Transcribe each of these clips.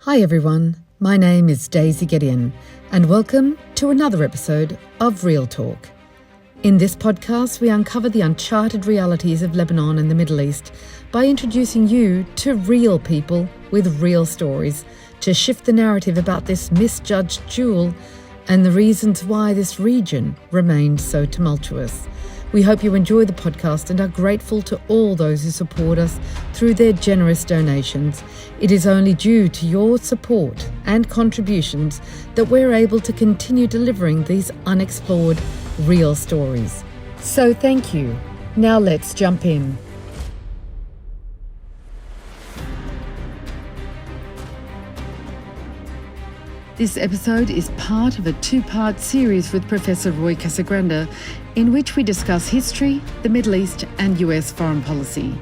Hi everyone, my name is Daisy Gideon and welcome to another episode of Real Talk. In this podcast we uncover the uncharted realities of Lebanon and the Middle East by introducing you to real people with real stories to shift the narrative about this misjudged jewel and the reasons why this region remains so tumultuous. We hope you enjoy the podcast and are grateful to all those who support us through their generous donations. It is only due to your support and contributions that we're able to continue delivering these unexplored, real stories. So thank you. Now let's jump in. This episode is part of a two-part series with Professor Roy Casagranda, in which we discuss history, the Middle East and US foreign policy.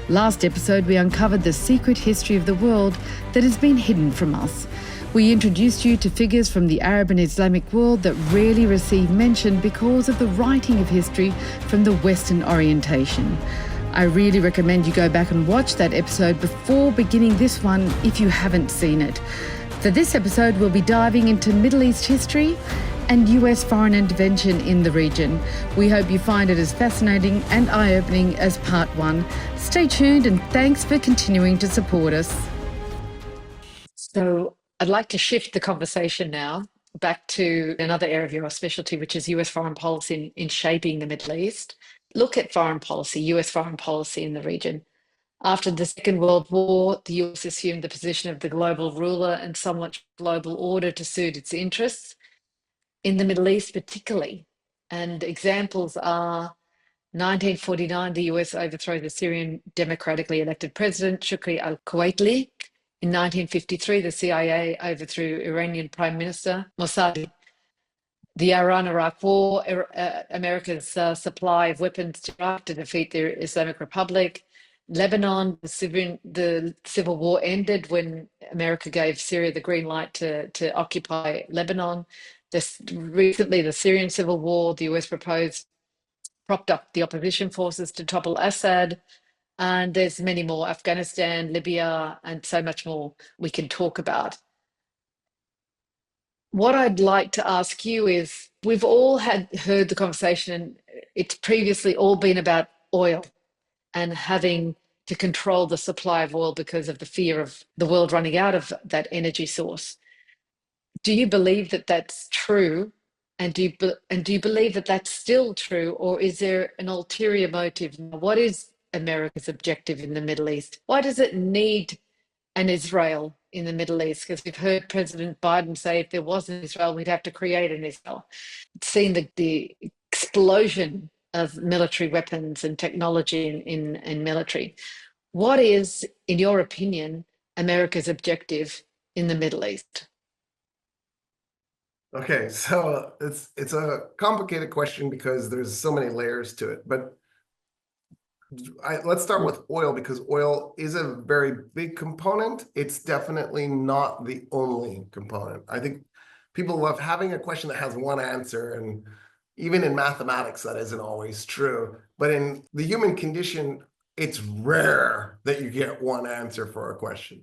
Last episode, we uncovered the secret history of the world that has been hidden from us. We introduced you to figures from the Arab and Islamic world that rarely receive mention because of the writing of history from the Western orientation. I really recommend you go back and watch that episode before beginning this one if you haven't seen it. For this episode, we'll be diving into Middle East history and US foreign intervention in the region. We hope you find it as fascinating and eye-opening as part one. Stay tuned and thanks for continuing to support us. So I'd like to shift the conversation now back to another area of your specialty, which is US foreign policy in shaping the Middle East. Look at foreign policy, US foreign policy in the region. After the Second World War, the US assumed the position of the global ruler and somewhat global order to suit its interests, in the Middle East particularly. And examples are 1949, the US overthrows the Syrian democratically elected president, Shukri al-Kuwaitli. In 1953, the CIA overthrew Iranian Prime Minister Mossadi. The Iran-Iraq War, America's supply of weapons to Iraq to defeat the Islamic Republic. Lebanon, the civil war ended when America gave Syria the green light to occupy Lebanon. Recently, the Syrian civil war, the US propped up the opposition forces to topple Assad. And there's many more, Afghanistan, Libya, and so much more we can talk about. What I'd like to ask you is, we've all heard the conversation, and it's previously all been about oil and having to control the supply of oil because of the fear of the world running out of that energy source. Do you believe that that's true? And do you believe that that's still true? Or is there an ulterior motive? What is America's objective in the Middle East? Why does it need an Israel in the Middle East? Because we've heard President Biden say if there wasn't Israel, we'd have to create an Israel. Seen the explosion of military weapons and technology in military. What is, in your opinion, America's objective in the Middle East? Okay, so it's a complicated question because there's so many layers to it. But let's start with oil, because oil is a very big component. It's definitely not the only component. I think people love having a question that has one answer, and even in mathematics, that isn't always true. But in the human condition, it's rare that you get one answer for a question.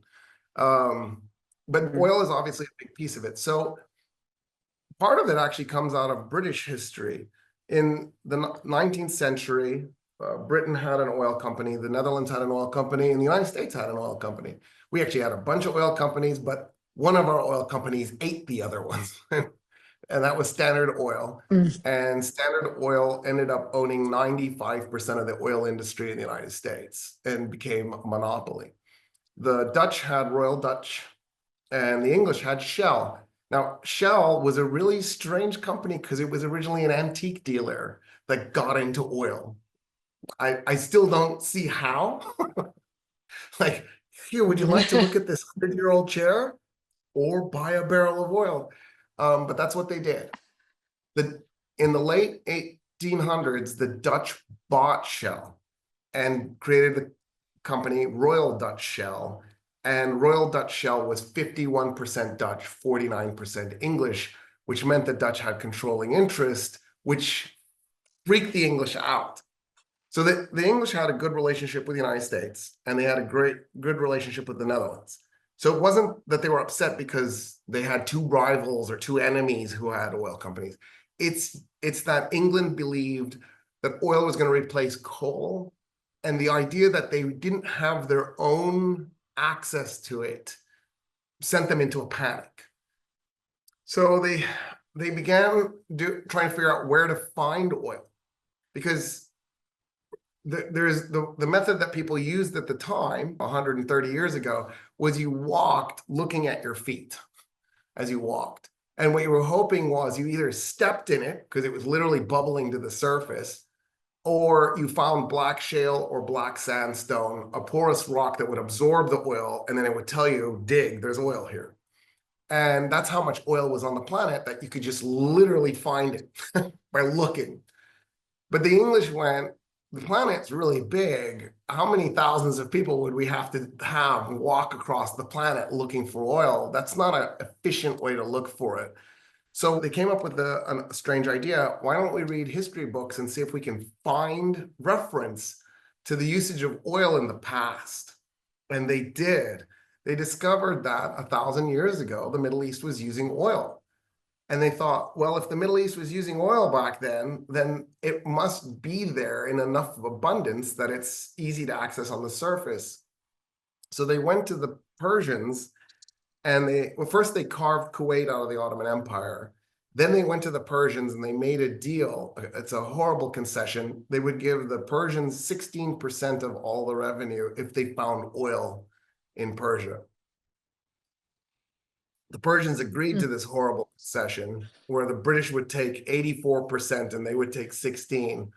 But oil is obviously a big piece of it. So part of it actually comes out of British history. In the 19th century, Britain had an oil company, the Netherlands had an oil company, and the United States had an oil company. We actually had a bunch of oil companies, but one of our oil companies ate the other ones. And that was Standard Oil. And Standard Oil ended up owning 95% of the oil industry in the United States and became a monopoly. The Dutch had Royal Dutch, and the English had Shell. Now, Shell was a really strange company because it was originally an antique dealer that got into oil. I still don't see how. Like, here, would you like to look at this 100-year-old chair or buy a barrel of oil? But that's what they did. In the late 1800s, the Dutch bought Shell and created the company Royal Dutch Shell. And Royal Dutch Shell was 51% Dutch, 49% English, which meant the Dutch had controlling interest, which freaked the English out. So the English had a good relationship with the United States, and they had a good relationship with the Netherlands. So it wasn't that they were upset because they had two rivals or two enemies who had oil companies. It's that England believed that oil was going to replace coal, and the idea that they didn't have their own access to it sent them into a panic. So they began trying to figure out where to find oil, because there's the method that people used at the time, 130 years ago, was you walked looking at your feet as you walked. And what you were hoping was you either stepped in it because it was literally bubbling to the surface, or you found black shale or black sandstone, a porous rock that would absorb the oil, and then it would tell you, dig, there's oil here. And that's how much oil was on the planet, that you could just literally find it by looking. But the English went, the planet's really big. How many thousands of people would we have to have walk across the planet looking for oil? That's not an efficient way to look for it. So they came up with a strange idea. Why don't we read history books and see if we can find reference to the usage of oil in the past? And they did. They discovered that 1,000 years ago, the Middle East was using oil. And they thought, well, if the Middle East was using oil back then it must be there in enough of abundance that it's easy to access on the surface. So they went to the Persians, and first they carved Kuwait out of the Ottoman Empire. Then they went to the Persians and they made a deal. It's a horrible concession. They would give the Persians 16% of all the revenue if they found oil in Persia. The Persians agreed to this horrible concession where the British would take 84% and they would take 16.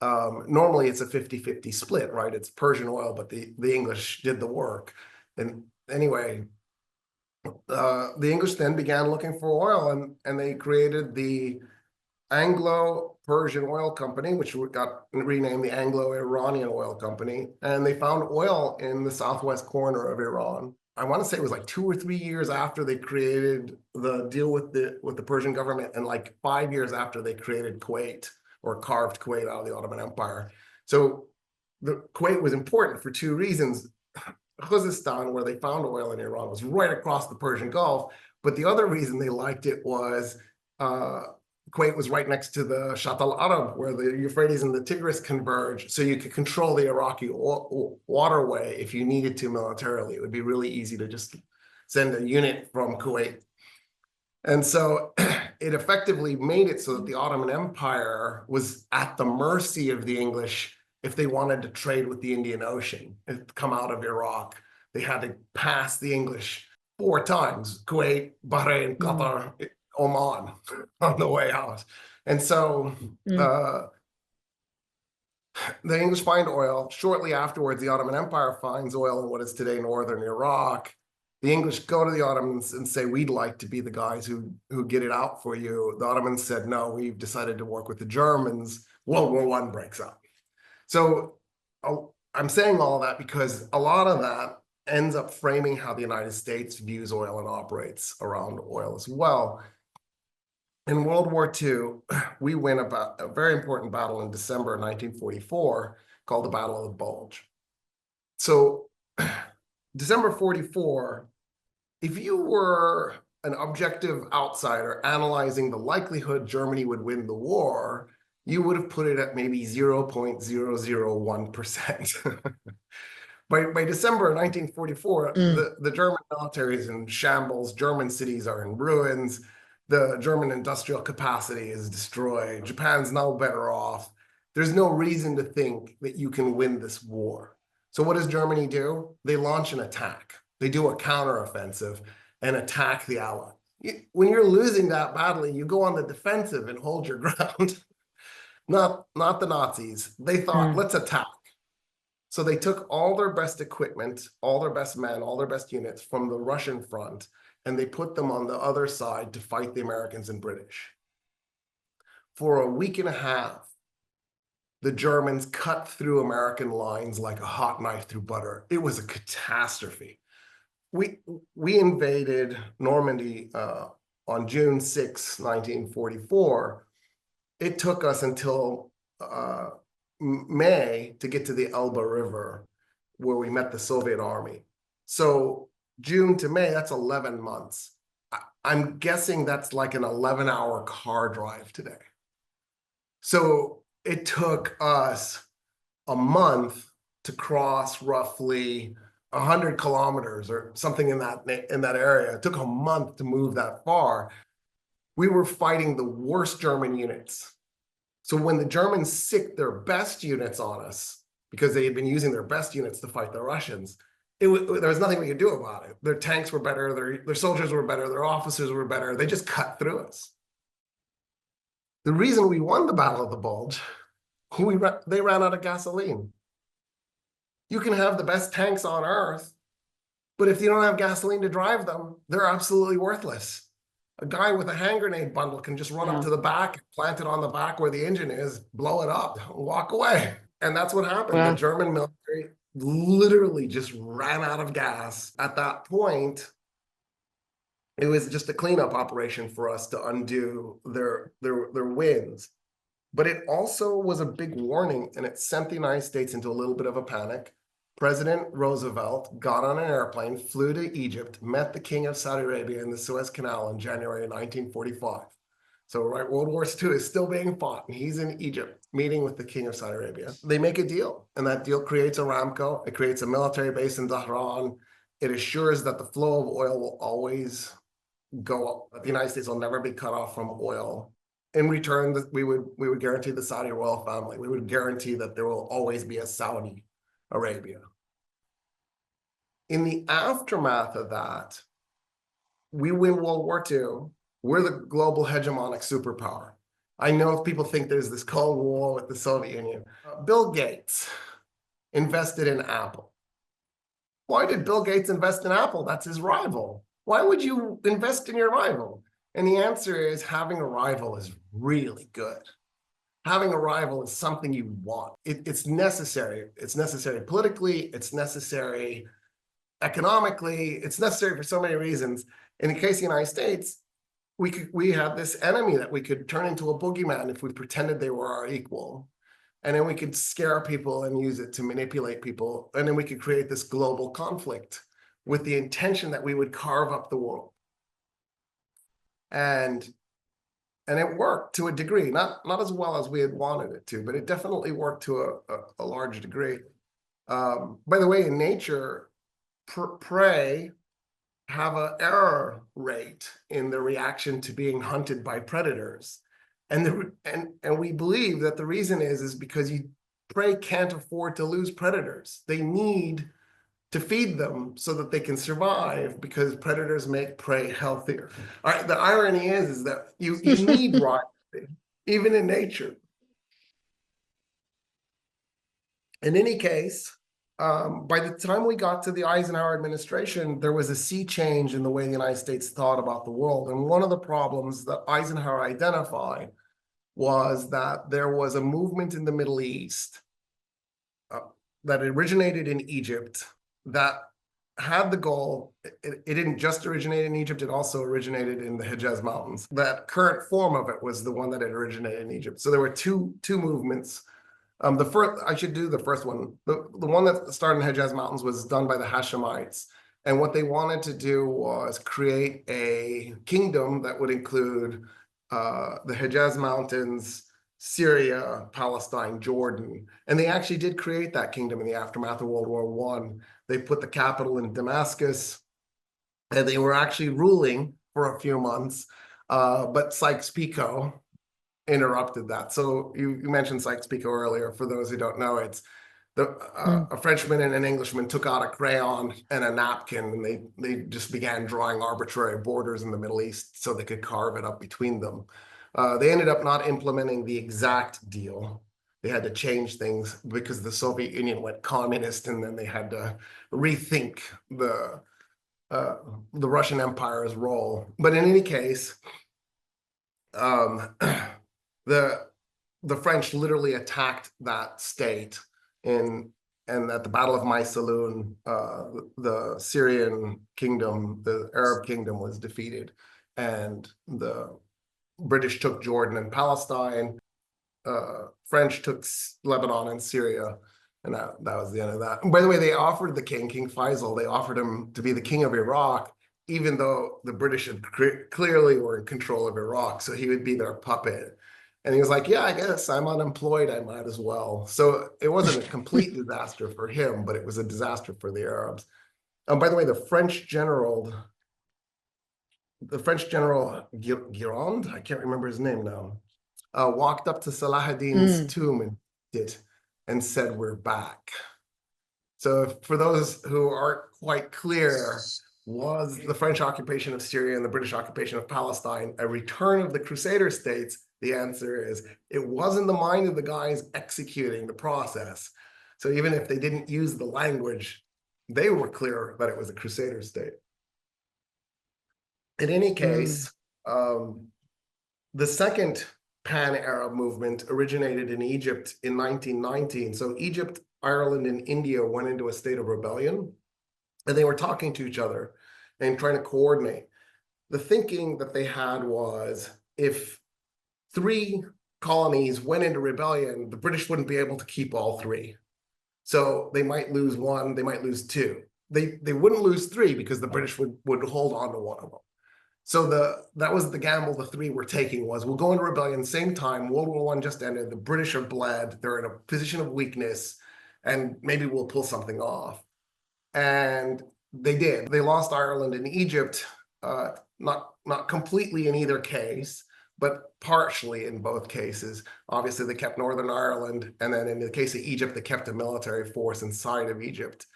Normally it's a 50-50 split, right? It's Persian oil, but the English did the work. And anyway, the English then began looking for oil, and they created the Anglo-Persian Oil Company, which got renamed the Anglo-Iranian Oil Company. And they found oil in the southwest corner of Iran. I want to say it was like 2 or 3 years after they created the deal with the Persian government, and like 5 years after they created Kuwait, or carved Kuwait out of the Ottoman Empire. So the Kuwait was important for two reasons. Khuzestan, where they found oil in Iran, was right across the Persian Gulf. But the other reason they liked it was Kuwait was right next to the Shatt al-Arab, where the Euphrates and the Tigris converge. So you could control the Iraqi waterway if you needed to militarily. It would be really easy to just send a unit from Kuwait. And so it effectively made it so that the Ottoman Empire was at the mercy of the English if they wanted to trade with the Indian Ocean and come out of Iraq. They had to pass the English 4 times: Kuwait, Bahrain, Qatar, Oman, on the way out. And so the English find oil. Shortly afterwards, the Ottoman Empire finds oil in what is today northern Iraq. The English go to the Ottomans and say, we'd like to be the guys who get it out for you. The Ottomans said, no, we've decided to work with the Germans. World War I breaks out. So I'm saying all that because a lot of that ends up framing how the United States views oil and operates around oil as well. In World War II, we win a very important battle in December 1944 called the Battle of the Bulge. So December 44, if you were an objective outsider analyzing the likelihood Germany would win the war, you would have put it at maybe 0.001%. By December 1944, the German military is in shambles. German cities are in ruins. The German industrial capacity is destroyed. Japan's now better off. There's no reason to think that you can win this war. So what does Germany do? They launch an attack. They do a counteroffensive and attack the Allies. When you're losing that battle, you go on the defensive and hold your ground. Not the Nazis. They thought, let's attack. So they took all their best equipment, all their best men, all their best units from the Russian front, and they put them on the other side to fight the Americans and British. For a week and a half, the Germans cut through American lines like a hot knife through butter. It was a catastrophe. We invaded Normandy on June 6, 1944. It took us until May to get to the Elbe River, where we met the Soviet army. So June to May, that's 11 months. I'm guessing that's like an 11-hour car drive today. So it took us a month to cross roughly 100 kilometers or something in that area. It took a month to move that far. We were fighting the worst German units. So when the Germans sicked their best units on us, because they had been using their best units to fight the Russians, there was nothing we could do about it. Their tanks were better, their soldiers were better, their officers were better. They just cut through us. The reason we won the Battle of the Bulge, they ran out of gasoline. You can have the best tanks on earth, but if you don't have gasoline to drive them, they're absolutely worthless. A guy with a hand grenade bundle can just run up to the back, plant it on the back where the engine is, blow it up, walk away. And that's what happened. The German military literally just ran out of gas. At that point, it was just a cleanup operation for us to undo their wins. But it also was a big warning, and it sent the United States into a little bit of a panic. President Roosevelt got on an airplane, flew to Egypt, met the King of Saudi Arabia in the Suez Canal in January 1945. So right, World War II is still being fought, and he's in Egypt meeting with the King of Saudi Arabia. They make a deal, and that deal creates Aramco. It creates a military base in Dhahran. It assures that the flow of oil will always go up. That the United States will never be cut off from oil. In return, we would guarantee the Saudi royal family. We would guarantee that there will always be a Saudi Arabia. In the aftermath of that, we win World War II. We're the global hegemonic superpower. I know people think there's this Cold War with the Soviet Union. Bill Gates invested in Apple. Why did Bill Gates invest in Apple? That's his rival. Why would you invest in your rival? And the answer is having a rival is really good. Having a rival is something you want. It's necessary. It's necessary politically. It's necessary economically. It's necessary for so many reasons. In the case of the United States, we had this enemy that we could turn into a boogeyman if we pretended they were our equal. And then we could scare people and use it to manipulate people. And then we could create this global conflict with the intention that we would carve up the world. And it worked to a degree, not as well as we had wanted it to, but it definitely worked to a large degree. By the way, in nature, prey have an error rate in the reaction to being hunted by predators. And we believe that the reason is because prey can't afford to lose predators. They need to feed them so that they can survive, because predators make prey healthier. All right, the irony is that you need rivalry, even in nature. In any case, by the time we got to the Eisenhower administration, there was a sea change in the way the United States thought about the world. And one of the problems that Eisenhower identified was that there was a movement in the Middle East that originated in Egypt that had the goal, it didn't just originate in Egypt, it also originated in the Hejaz Mountains. That current form of it was the one that had originated in Egypt. So there were two movements. The first, I should do the first one. The one that started in Hejaz Mountains was done by the Hashemites. And what they wanted to do was create a kingdom that would include the Hejaz Mountains, Syria, Palestine, Jordan. And they actually did create that kingdom in the aftermath of World War I. They put the capital in Damascus, and they were actually ruling for a few months, but Sykes-Picot interrupted that. So you mentioned Sykes-Picot earlier. For those who don't know, it's a Frenchman and an Englishman took out a crayon and a napkin, and they just began drawing arbitrary borders in the Middle East so they could carve it up between them. They ended up not implementing the exact deal. They had to change things because the Soviet Union went communist, and then they had to rethink the Russian Empire's role. But in any case, the French literally attacked that state and at the Battle of Maysalun, the Syrian kingdom, the Arab kingdom, was defeated, and the British took Jordan and Palestine. French took Lebanon and Syria, And that was the end of that. And by the way, they offered the king, King Faisal, they offered him to be the king of Iraq, even though the British had clearly were in control of Iraq. So he would be their puppet. And he was like, yeah, I guess I'm unemployed. I might as well. So it wasn't a complete disaster for him, but it was a disaster for the Arabs. By the way, the French general Gironde, I can't remember his name now, walked up to Salahuddin's tomb and said, "We're back." So for those who aren't quite clear, was the French occupation of Syria and the British occupation of Palestine a return of the Crusader states? The answer is it was in the mind of the guys executing the process. So even if they didn't use the language, they were clear that it was a Crusader state. In any case, the second pan-Arab movement originated in Egypt in 1919. So Egypt, Ireland, and India went into a state of rebellion, and they were talking to each other and trying to coordinate. The thinking that they had was if 3 colonies went into rebellion, the British wouldn't be able to keep all 3. So they might lose 1, they might lose 2. They wouldn't lose 3 because the British would hold on to 1 of them. So that was the gamble the 3 were taking was we'll go into rebellion same time, World War I just ended, the British are bled, they're in a position of weakness, and maybe we'll pull something off. And they did. They lost Ireland and Egypt, not completely in either case, but partially in both cases. Obviously, they kept Northern Ireland, and then in the case of Egypt, they kept a military force inside of Egypt.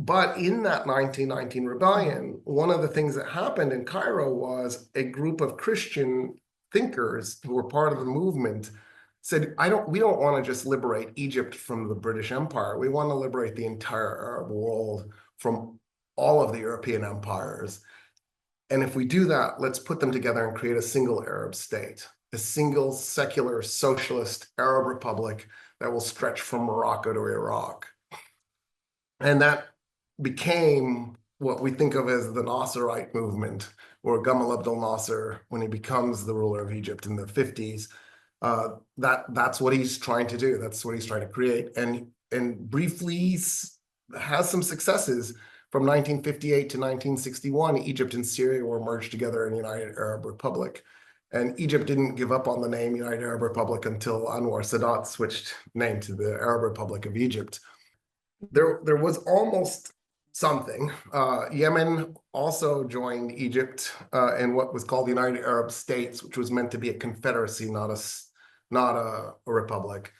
But in that 1919 rebellion, one of the things that happened in Cairo was a group of Christian thinkers who were part of the movement said, we don't want to just liberate Egypt from the British Empire. We want to liberate the entire Arab world from all of the European empires. And if we do that, let's put them together and create a single Arab state, a single secular socialist Arab republic that will stretch from Morocco to Iraq. And that became what we think of as the Nasserite movement, or Gamal Abdel Nasser, when he becomes the ruler of Egypt in the 50s. That's what he's trying to do. That's what he's trying to create. And briefly has some successes. From 1958 to 1961, Egypt and Syria were merged together in United Arab Republic. And Egypt didn't give up on the name United Arab Republic until Anwar Sadat switched name to the Arab Republic of Egypt. There was almost something. Yemen also joined Egypt in what was called the United Arab States, which was meant to be a confederacy, not a republic.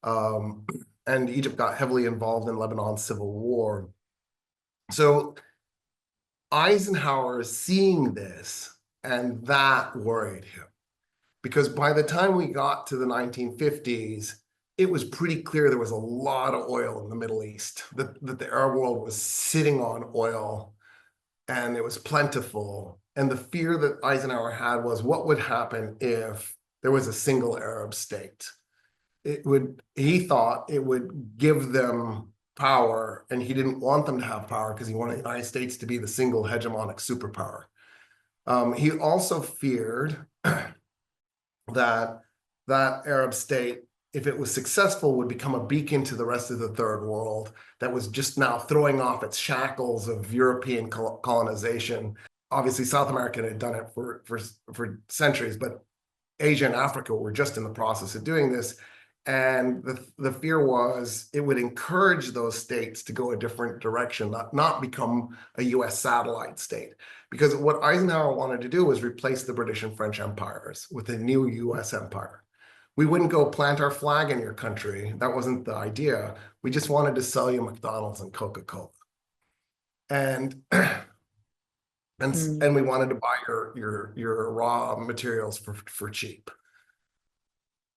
And Egypt got heavily involved in Lebanon's civil war. So Eisenhower seeing this, and that worried him. Because by the time we got to the 1950s, it was pretty clear there was a lot of oil in the Middle East, that the Arab world was sitting on oil, and it was plentiful. And the fear that Eisenhower had was what would happen if there was a single Arab state? He thought it would give them power, and he didn't want them to have power because he wanted the United States to be the single hegemonic superpower. He also feared that Arab state, if it was successful, would become a beacon to the rest of the third world that was just now throwing off its shackles of European colonization. Obviously, South America had done it for centuries, but Asia and Africa were just in the process of doing this. And the fear was it would encourage those states to go a different direction, not become a US satellite state. Because what Eisenhower wanted to do was replace the British and French empires with a new US empire. We wouldn't go plant our flag in your country. That wasn't the idea. We just wanted to sell you McDonald's and Coca-Cola. And we wanted to buy your raw materials for cheap.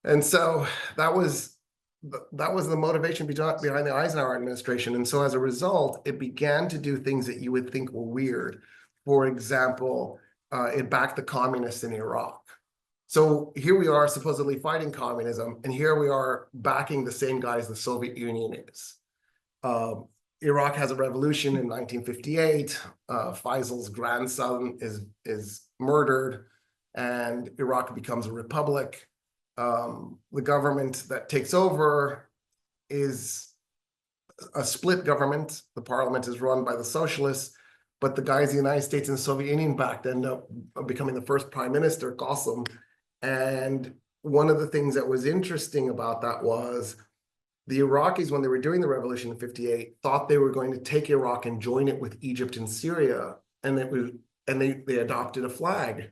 And so that was the motivation behind the Eisenhower administration. And so as a result, it began to do things that you would think were weird. For example, it backed the communists in Iraq. So here we are supposedly fighting communism, and here we are backing the same guys the Soviet Union is. Iraq has a revolution in 1958. Faisal's grandson is murdered, and Iraq becomes a republic. The government that takes over is a split government. The parliament is run by the socialists, but the guys in the United States and the Soviet Union backed end up becoming the first prime minister, Gossam. And one of the things that was interesting about that was the Iraqis, when they were doing the revolution in 58, thought they were going to take Iraq and join it with Egypt and Syria. And they adopted a flag.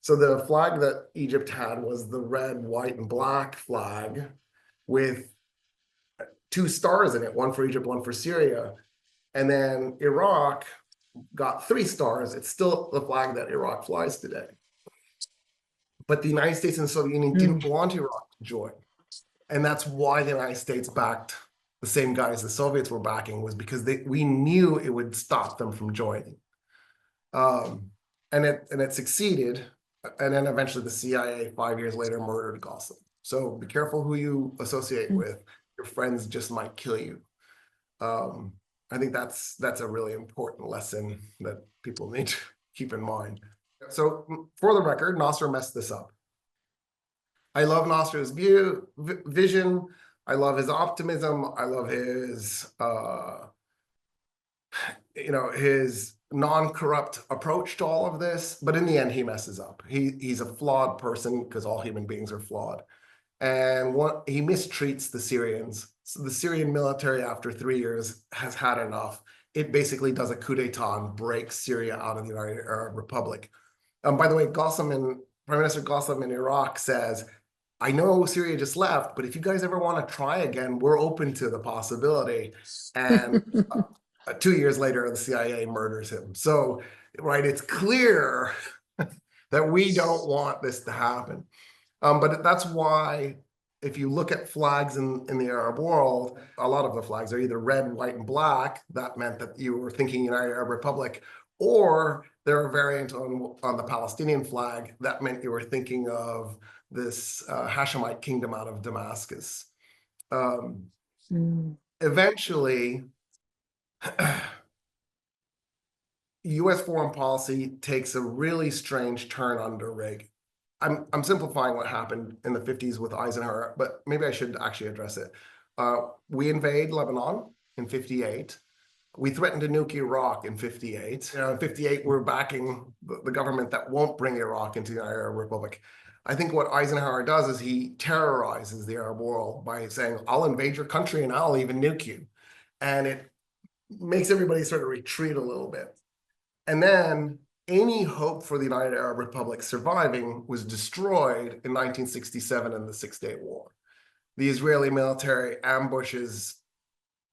So the flag that Egypt had was the red, white, and black flag with 2 stars in it, one for Egypt, one for Syria. And then Iraq got 3 stars. It's still the flag that Iraq flies today. But the United States and the Soviet Union didn't want Iraq to join. And that's why the United States backed the same guys the Soviets were backing, was because we knew it would stop them from joining. And it succeeded. And then eventually the CIA 5 years later murdered Gossam. So be careful who you associate with. Your friends just might kill you. I think that's a really important lesson that people need to keep in mind. So for the record, Nasser messed this up. I love Nasser's vision. I love his optimism. I love his, his non-corrupt approach to all of this. But in the end, he messes up. He's a flawed person, because all human beings are flawed. And he mistreats the Syrians. So the Syrian military, after 3 years, has had enough. It basically does a coup d'etat and breaks Syria out of the United Arab Republic. By the way, Prime Minister Gossam in Iraq says, I know Syria just left, but if you guys ever want to try again, we're open to the possibility. And 2 years later, the CIA murders him. So, right, it's clear that we don't want this to happen. But that's why, if you look at flags in the Arab world, a lot of the flags are either red, white, and black. That meant that you were thinking United Arab Republic, or they're a variant on the Palestinian flag. That meant you were thinking of this Hashemite kingdom out of Damascus. Eventually, US foreign policy takes a really strange turn under Reagan. I'm simplifying what happened in the 50s with Eisenhower, but maybe I should actually address it. We invade Lebanon in 58. We threatened to nuke Iraq in 58. In 58, we're backing the government that won't bring Iraq into the Arab Republic. I think what Eisenhower does is he terrorizes the Arab world by saying, I'll invade your country and I'll even nuke you. And it makes everybody sort of retreat a little bit. And then any hope for the United Arab Republic surviving was destroyed in 1967 in the Six-Day War. The Israeli military ambushes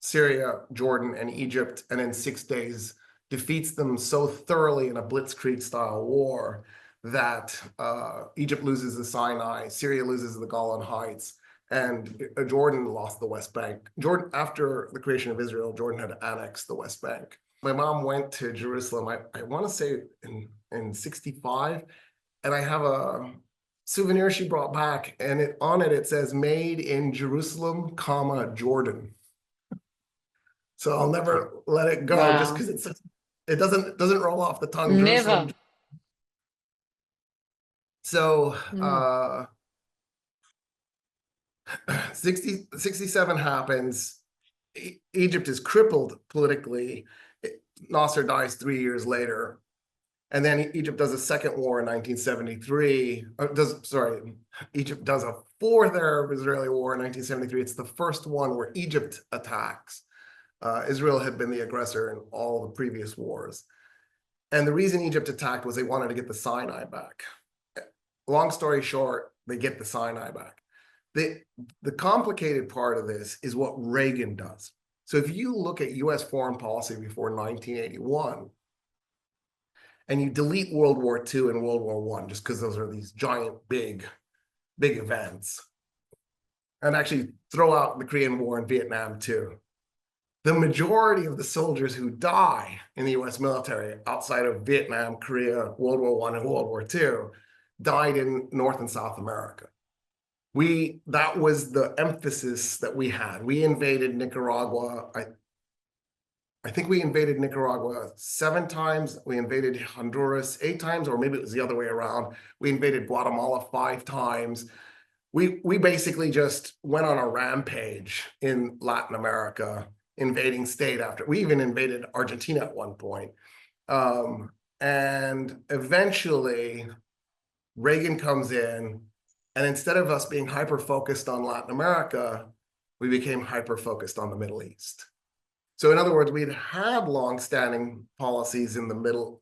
Syria, Jordan, and Egypt, and in 6 days defeats them so thoroughly in a blitzkrieg-style war that Egypt loses the Sinai, Syria loses the Golan Heights, and Jordan lost the West Bank. Jordan, after the creation of Israel, Jordan had annexed the West Bank. My mom went to Jerusalem, I want to say in 65, and I have a souvenir she brought back, and on it says, made in Jerusalem, Jordan. So I'll never let it go. Wow. Just because it doesn't roll off the tongue. Never. Jerusalem. So 67 happens. Egypt is crippled politically. Nasser dies 3 years later. And then Egypt does a second war in 1973. Egypt does a fourth Arab-Israeli war in 1973. It's the first one where Egypt attacks. Israel had been the aggressor in all the previous wars. And the reason Egypt attacked was they wanted to get the Sinai back. Long story short, they get the Sinai back. The complicated part of this is what Reagan does. So if you look at US foreign policy before 1981, and you delete World War II and World War I, just because those are these giant, big events, and actually throw out the Korean War and Vietnam too, the majority of the soldiers who die in the US military outside of Vietnam, Korea, World War I, and World War II died in North and South America. That was the emphasis that we had. We invaded Nicaragua. I think we invaded Nicaragua 7 times. We invaded Honduras 8 times, or maybe it was the other way around. We invaded Guatemala 5 times. we basically just went on a rampage in Latin America, invading state after we even invaded Argentina at one point. And eventually Reagan comes in, and instead of us being hyper-focused on Latin America, we became hyper-focused on the Middle East. So in other words, we'd had long-standing policies in the Middle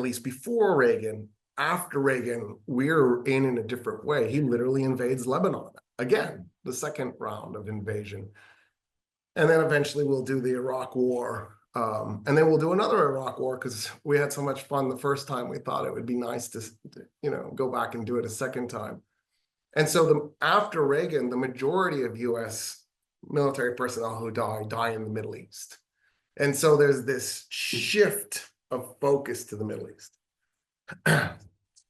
East before Reagan. After Reagan, we're in a different way. He literally invades Lebanon. Again, the second round of invasion. And then eventually we'll do the Iraq War. And then we'll do another Iraq War because we had so much fun the first time. We thought it would be nice to, go back and do it a second time. And so after Reagan, the majority of US military personnel who die in the Middle East. And so there's this shift of focus to the Middle East.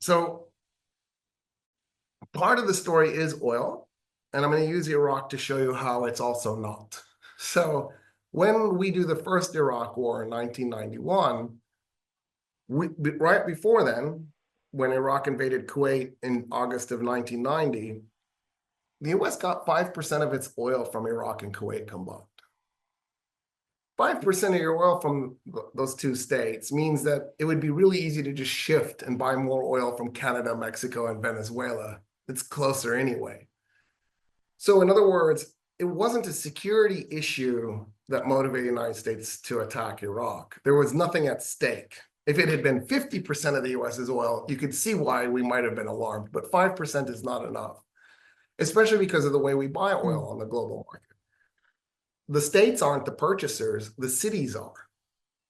So part of the story is oil, and I'm going to use Iraq to show you how it's also not. So when we do the first Iraq War in 1991, right before then, when Iraq invaded Kuwait in August of 1990, the US got 5% of its oil from Iraq and Kuwait combined. 5% of your oil from those two states means that it would be really easy to just shift and buy more oil from Canada, Mexico, and Venezuela. It's closer anyway. So in other words, it wasn't a security issue that motivated the United States to attack Iraq. There was nothing at stake. If it had been 50% of the US's oil, you could see why we might have been alarmed, but 5% is not enough, especially because of the way we buy oil on the global market. The states aren't the purchasers, the cities are.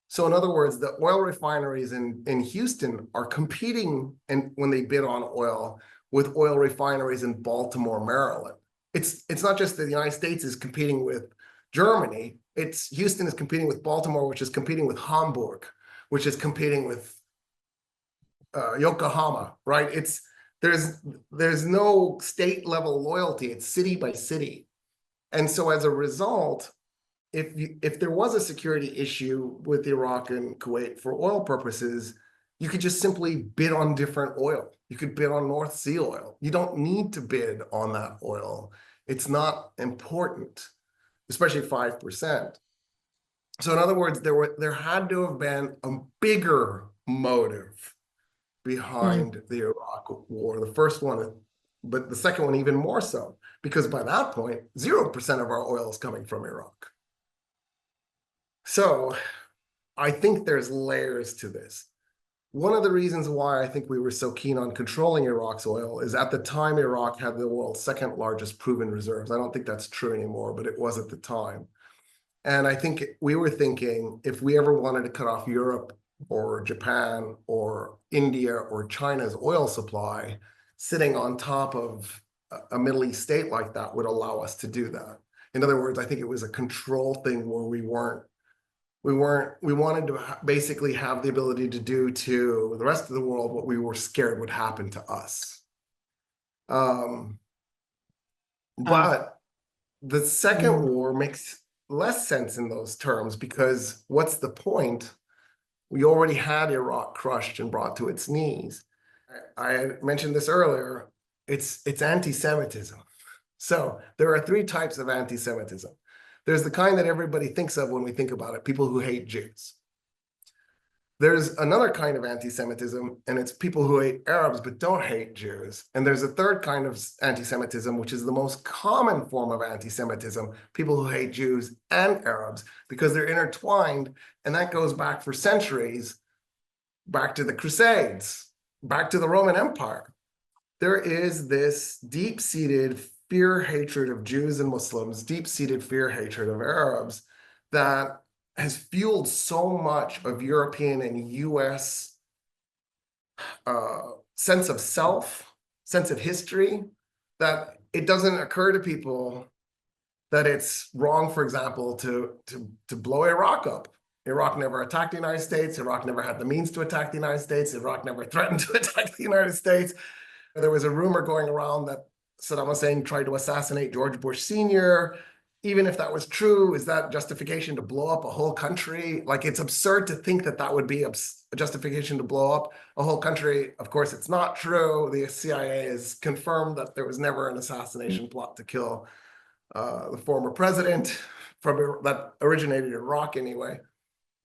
So in other words, the oil refineries in Houston are competing, and when they bid on oil, with oil refineries in Baltimore, Maryland. It's not just that the United States is competing with Germany, it's Houston is competing with Baltimore, which is competing with Hamburg, which is competing with Yokohama, right? There's no state level loyalty, it's city by city. And so as a result, if there was a security issue with Iraq and Kuwait for oil purposes, you could just simply bid on different oil. You could bid on North Sea oil. You don't need to bid on that oil. It's not important, especially 5%. So in other words, there had to have been a bigger motive behind the Iraq War. The first one, but the second one even more so, because by that point, 0% of our oil is coming from Iraq. So I think there's layers to this. One of the reasons why I think we were so keen on controlling Iraq's oil is at the time Iraq had the world's second largest proven reserves. I don't think that's true anymore, but it was at the time. And I think we were thinking if we ever wanted to cut off Europe or Japan or India or China's oil supply, sitting on top of a Middle East state like that would allow us to do that. In other words, I think it was a control thing where we wanted to basically have the ability to do to the rest of the world what we were scared would happen to us. But the second war makes less sense in those terms, because what's the point? We already had Iraq crushed and brought to its knees. I mentioned this earlier, it's anti-Semitism. So there are three types of anti-Semitism. There's the kind that everybody thinks of when we think about it, people who hate Jews. There's another kind of anti-Semitism, and it's people who hate Arabs but don't hate Jews. And there's a third kind of anti-Semitism, which is the most common form of anti-Semitism, people who hate Jews and Arabs, because they're intertwined, and that goes back for centuries, back to the Crusades, back to the Roman Empire. There is this deep-seated fear, hatred of Jews and Muslims, deep-seated fear, hatred of Arabs that has fueled so much of European and US sense of self, sense of history, that it doesn't occur to people that it's wrong, for example, to blow Iraq up. Iraq never attacked the United States. Iraq never had the means to attack the United States. Iraq never threatened to attack the United States. There was a rumor going around that Saddam Hussein tried to assassinate George Bush Sr. even if that was true, is that justification to blow up a whole country? Like, it's absurd to think that that would be a justification to blow up a whole country. Of course, it's not true. The CIA has confirmed that there was never an assassination plot to kill the former president that originated in Iraq anyway.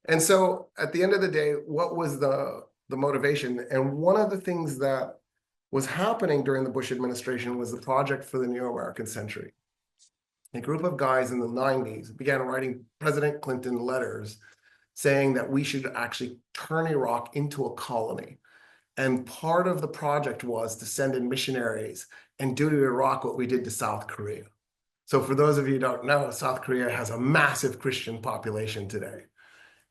And so at the end of the day, what was the motivation? And one of the things that was happening during the Bush administration was the Project for the New American Century. A group of guys in the 90s began writing President Clinton letters saying that we should actually turn Iraq into a colony. And part of the project was to send in missionaries and do to Iraq what we did to South Korea. So for those of you who don't know, South Korea has a massive Christian population today.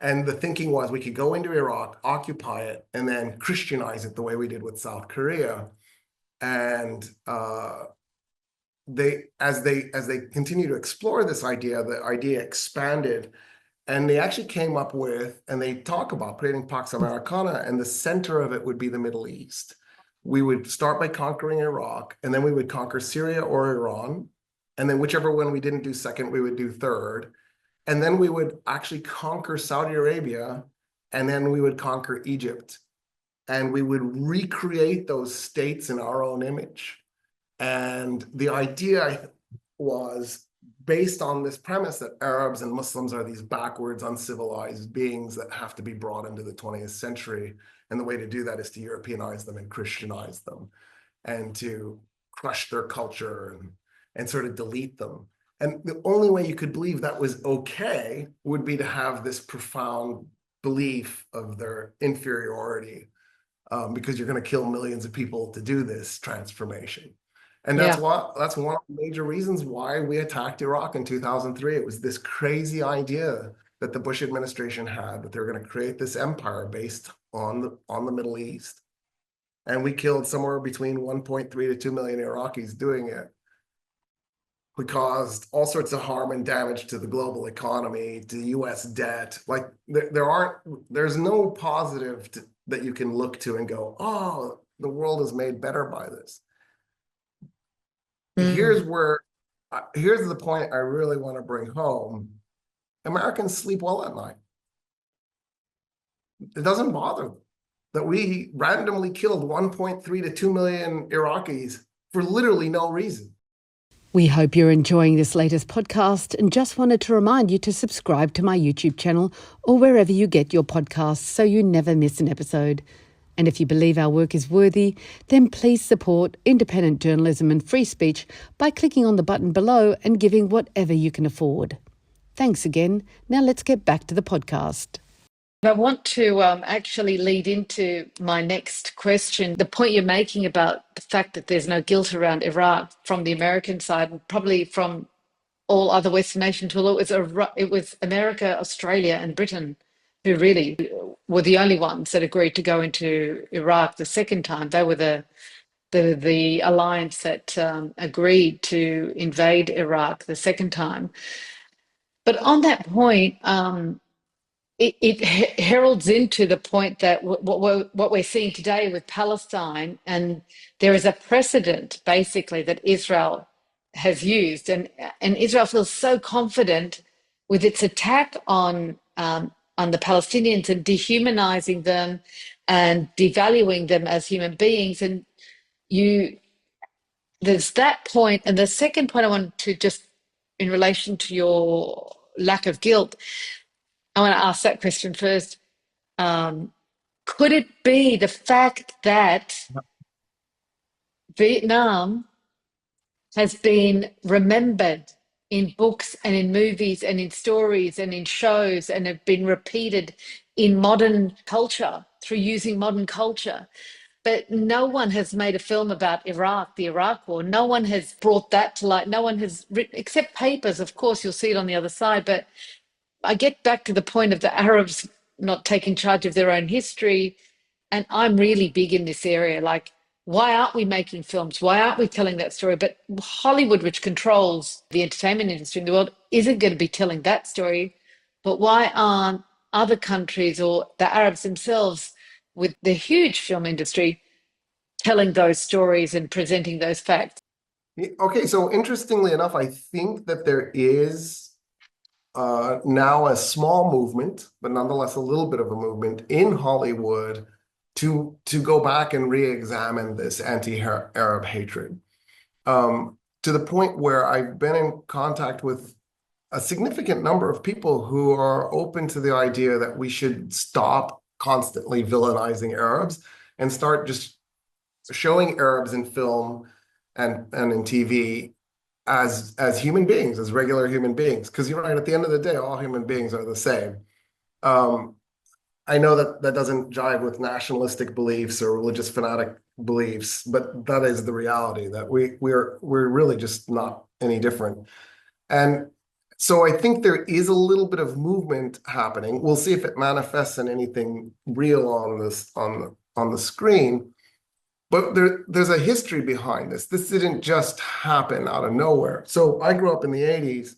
And the thinking was we could go into Iraq, occupy it, and then Christianize it the way we did with South Korea. And as they continue to explore this idea, the idea expanded, and they actually came up with, and they talk about creating Pax Americana, and the center of it would be the Middle East. We would start by conquering Iraq, and then we would conquer Syria or Iran, and then whichever one we didn't do second, we would do third. And then we would actually conquer Saudi Arabia, and then we would conquer Egypt. And we would recreate those states in our own image. And the idea was based on this premise that Arabs and Muslims are these backwards, uncivilized beings that have to be brought into the 20th century. And the way to do that is to Europeanize them and Christianize them and to crush their culture and sort of delete them. And the only way you could believe that was okay would be to have this profound belief of their inferiority, because you're going to kill millions of people to do this transformation. And that's one of the major reasons why we attacked Iraq in 2003. It was this crazy idea that the Bush administration had that they're going to create this empire based on the Middle East. And we killed somewhere between 1.3 to 2 million Iraqis doing it. We caused all sorts of harm and damage to the global economy, to US debt. Like there's no positive that you can look to and go, oh, the world is made better by this. Here's the point I really want to bring home. Americans sleep well at night. It doesn't bother them that we randomly killed 1.3 to 2 million Iraqis for literally no reason. We hope you're enjoying this latest podcast and just wanted to remind you to subscribe to my YouTube channel or wherever you get your podcasts so you never miss an episode. And if you believe our work is worthy, then please support independent journalism and free speech by clicking on the button below and giving whatever you can afford. Thanks again. Now let's get back to the podcast. I want to actually lead into my next question. The point you're making about the fact that there's no guilt around Iraq from the American side and probably from all other Western nations, although it was America, Australia and Britain who really were the only ones that agreed to go into Iraq the second time. They were the alliance that agreed to invade Iraq the second time. But on that point, it heralds into the point that what we're seeing today with Palestine, and there is a precedent basically that Israel has used, and Israel feels so confident with its attack on the Palestinians and dehumanizing them and devaluing them as human beings. And there's that point. And the second point I want to just, in relation to your lack of guilt, I want to ask that question first. Could it be the fact that Vietnam has been remembered in books and in movies and in stories and in shows and have been repeated in modern culture through using modern culture? But no one has made a film about Iraq, the Iraq War. No one has brought that to light. No one has written, except papers, of course, you'll see it on the other side. But I get back to the point of the Arabs not taking charge of their own history. And I'm really big in this area. Like, why aren't we making films? Why aren't we telling that story? But Hollywood, which controls the entertainment industry in the world, isn't going to be telling that story. But why aren't other countries or the Arabs themselves, with the huge film industry, telling those stories and presenting those facts? Okay, so interestingly enough, I think that there is now a small movement, but nonetheless a little bit of a movement in Hollywood to go back and re-examine this anti-Arab hatred. To the point where I've been in contact with a significant number of people who are open to the idea that we should stop constantly villainizing Arabs and start just showing Arabs in film and in TV as human beings, as regular human beings. Because you're right, at the end of the day, all human beings are the same. Um, I know that that doesn't jive with nationalistic beliefs or religious fanatic beliefs, but that is the reality that we're really just not any different. And so I think there is a little bit of movement happening. We'll see if it manifests in anything real on this on the screen. But there's a history behind this. This didn't just happen out of nowhere. So I grew up in the 80s,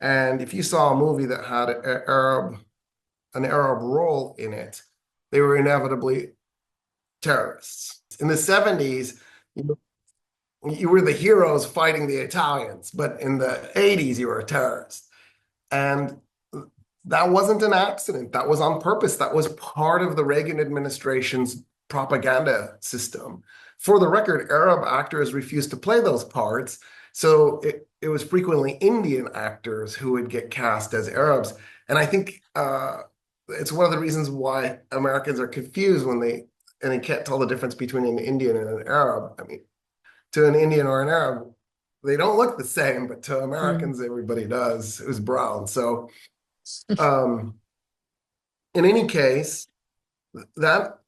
and if you saw a movie that had an Arab role in it, they were inevitably terrorists. In the 70s, you were the heroes fighting the Italians, but in the 80s, you were a terrorist. And that wasn't an accident. That was on purpose. That was part of the Reagan administration's propaganda system. For the record, Arab actors refused to play those parts. So it was frequently Indian actors who would get cast as Arabs. And I think it's one of the reasons why Americans are confused when they can't tell the difference between an Indian and an Arab. I mean, to an Indian or an Arab, they don't look the same, but to Americans, everybody does. It was brown. So in any case, that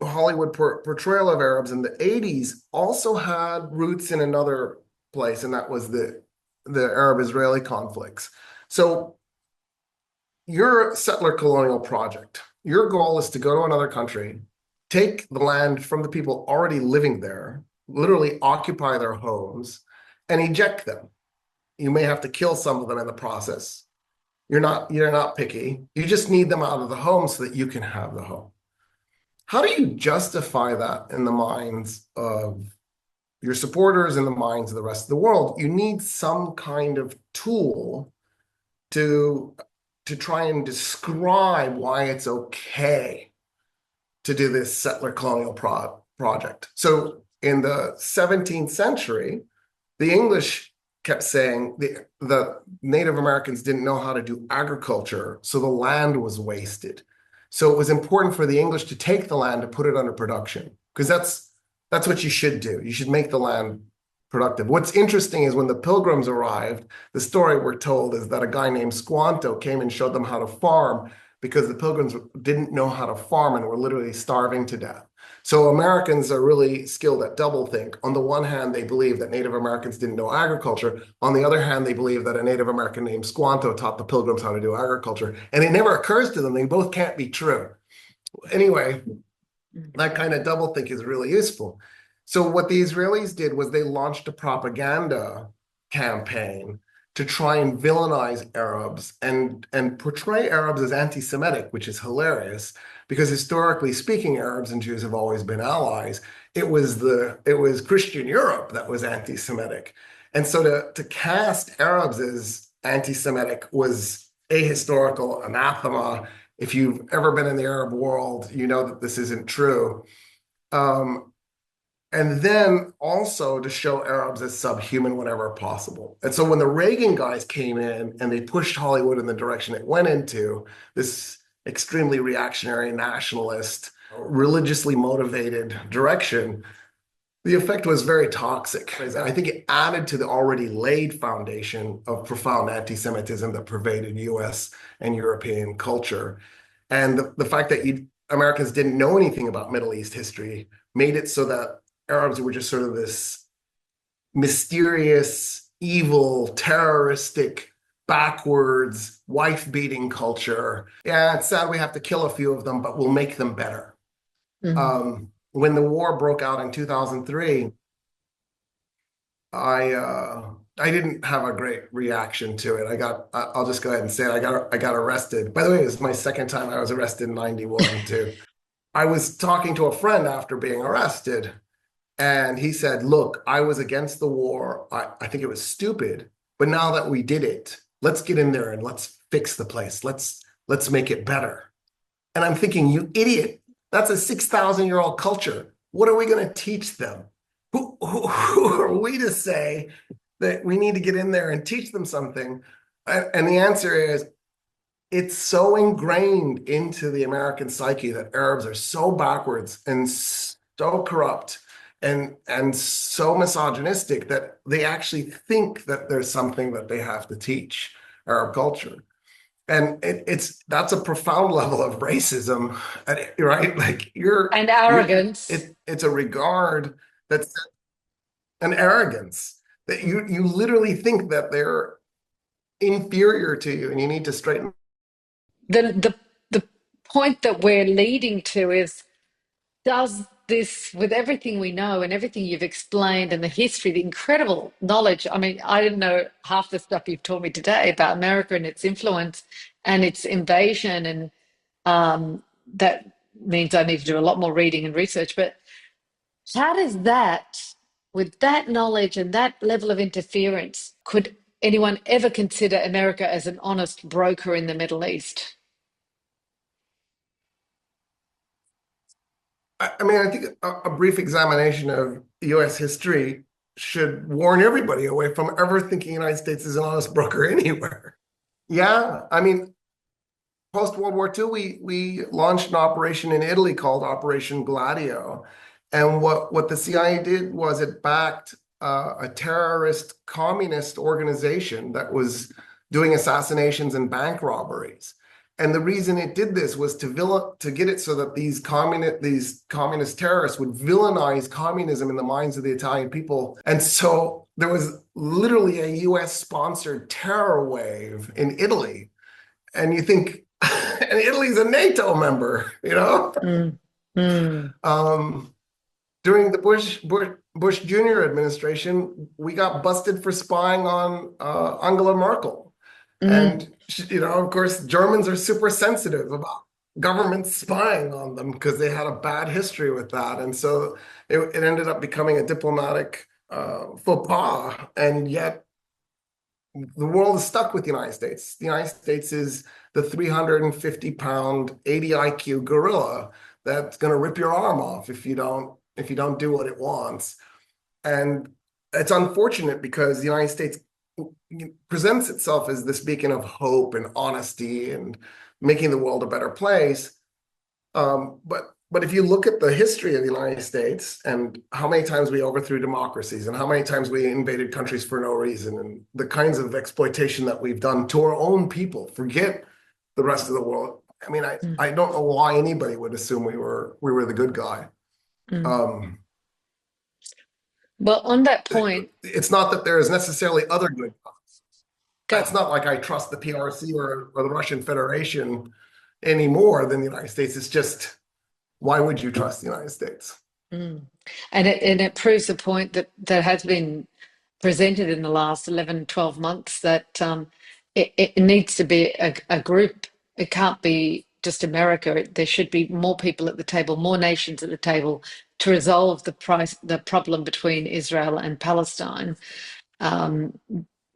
Hollywood portrayal of Arabs in the 80s also had roots in another place, and that was the Arab-Israeli conflicts. So your settler colonial project, your goal is to go to another country, take the land from the people already living there, literally occupy their homes, and eject them. You may have to kill some of them in the process. You're not picky. You just need them out of the home so that you can have the home. How do you justify that in the minds of your supporters, in the minds of the rest of the world? You need some kind of tool to try and describe why it's okay to do this settler colonial project. So in the 17th century, the English kept saying the Native Americans didn't know how to do agriculture, so the land was wasted. So it was important for the English to take the land to put it under production, because that's what you should do. You should make the land productive. What's interesting is when the Pilgrims arrived, the story we're told is that a guy named Squanto came and showed them how to farm because the Pilgrims didn't know how to farm and were literally starving to death. So Americans are really skilled at doublethink. On the one hand, they believe that Native Americans didn't know agriculture. On the other hand, they believe that a Native American named Squanto taught the Pilgrims how to do agriculture. And it never occurs to them. They both can't be true. Anyway, that kind of doublethink is really useful. So what the Israelis did was they launched a propaganda campaign to try and villainize Arabs and portray Arabs as anti-Semitic, which is hilarious because historically speaking, Arabs and Jews have always been allies. It was Christian Europe that was anti-Semitic. And so to cast Arabs as anti-Semitic was ahistorical, anathema. If you've ever been in the Arab world, you know that this isn't true. And then also to show Arabs as subhuman whenever possible. And so when the Reagan guys came in and they pushed Hollywood in the direction it went into, this extremely reactionary, nationalist, religiously motivated direction, the effect was very toxic. I think it added to the already laid foundation of profound anti-Semitism that pervaded US and European culture. And the fact that Americans didn't know anything about Middle East history made it so that Arabs were just sort of this mysterious, evil, terroristic, backwards, wife-beating culture. Yeah, it's sad we have to kill a few of them, but we'll make them better. When the war broke out in 2003, I didn't have a great reaction to it. I'll just go ahead and say it. I got arrested. By the way, it was my second time I was arrested in 91 too. I was talking to a friend after being arrested, And he said, look, I was against the war. I think it was stupid. But now that we did it, let's get in there and let's fix the place. Let's make it better. And I'm thinking, you idiot, that's a 6,000-year-old culture. What are we going to teach them? Who are we to say that we need to get in there and teach them something? And the answer is, it's so ingrained into the American psyche that Arabs are so backwards and so corrupt and so misogynistic that they actually think that there's something that they have to teach Arab culture. And that's a profound level of racism, right? Like and arrogance. It's a regard that's an arrogance that you literally think that they're inferior to you, and you need to straighten. The point that we're leading to is, does this, with everything we know and everything you've explained and the history, the incredible knowledge, I mean, I didn't know half the stuff you've taught me today about America and its influence and its invasion, and that means I need to do a lot more reading and research. But how does that, with that knowledge and that level of interference, could anyone ever consider America as an honest broker in the Middle East? I mean, I think a brief examination of U.S. history should warn everybody away from ever thinking the United States is an honest broker anywhere. Yeah, I mean, post-World War II, we launched an operation in Italy called Operation Gladio. And what the CIA did was it backed a terrorist communist organization that was doing assassinations and bank robberies. And the reason it did this was to get it so that these communist terrorists would villainize communism in the minds of the Italian people. And so there was literally a US-sponsored terror wave in Italy. And you think, and Italy's a NATO member, you know? During the Bush Jr. administration, we got busted for spying on Angela Merkel. And, you know, of course, Germans are super sensitive about governments spying on them because they had a bad history with that. And so it ended up becoming a diplomatic faux pas. And yet the world is stuck with the United States. The United States is the 350-pound, 80 IQ gorilla that's going to rip your arm off if you don't do what it wants. And it's unfortunate because the United States presents itself as this beacon of hope and honesty and making the world a better place. But if you look at the history of the United States and how many times we overthrew democracies and how many times we invaded countries for no reason and the kinds of exploitation that we've done to our own people, forget the rest of the world. I mean, I don't know why anybody would assume we were the good guy. Well, on that point, it's not that there is necessarily other good guys. It's not like I trust the PRC or the Russian Federation any more than the United States. It's just, why would you trust the United States? And it proves the point that has been presented in the last 11, 12 months, that it needs to be a group. It can't be just America. There should be more people at the table, more nations at the table to resolve the problem between Israel and Palestine.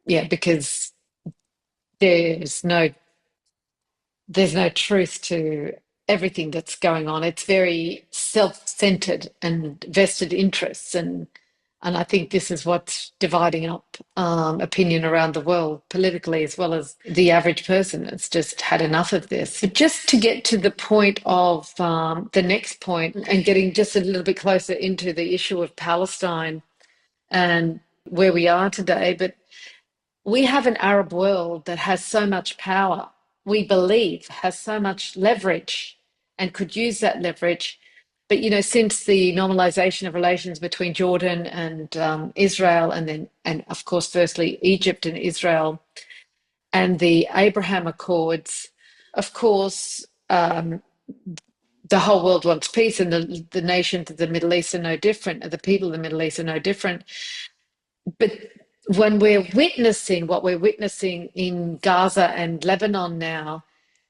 Because there's no truth to everything that's going on. It's very self-centered and vested interests, and I think this is what's dividing up opinion around the world politically, as well as the average person that's just had enough of this. But just to get to the point of the next point and getting just a little bit closer into the issue of Palestine and where we are today, but we have an Arab world that has so much power, we believe has so much leverage and could use that leverage. But, you know, since the normalization of relations between Jordan and Israel, and of course, firstly, Egypt and Israel, and the Abraham Accords, of course, the whole world wants peace, and the nations of the Middle East are no different, and the people of the Middle East are no different. But when we're witnessing what we're witnessing in Gaza and Lebanon now,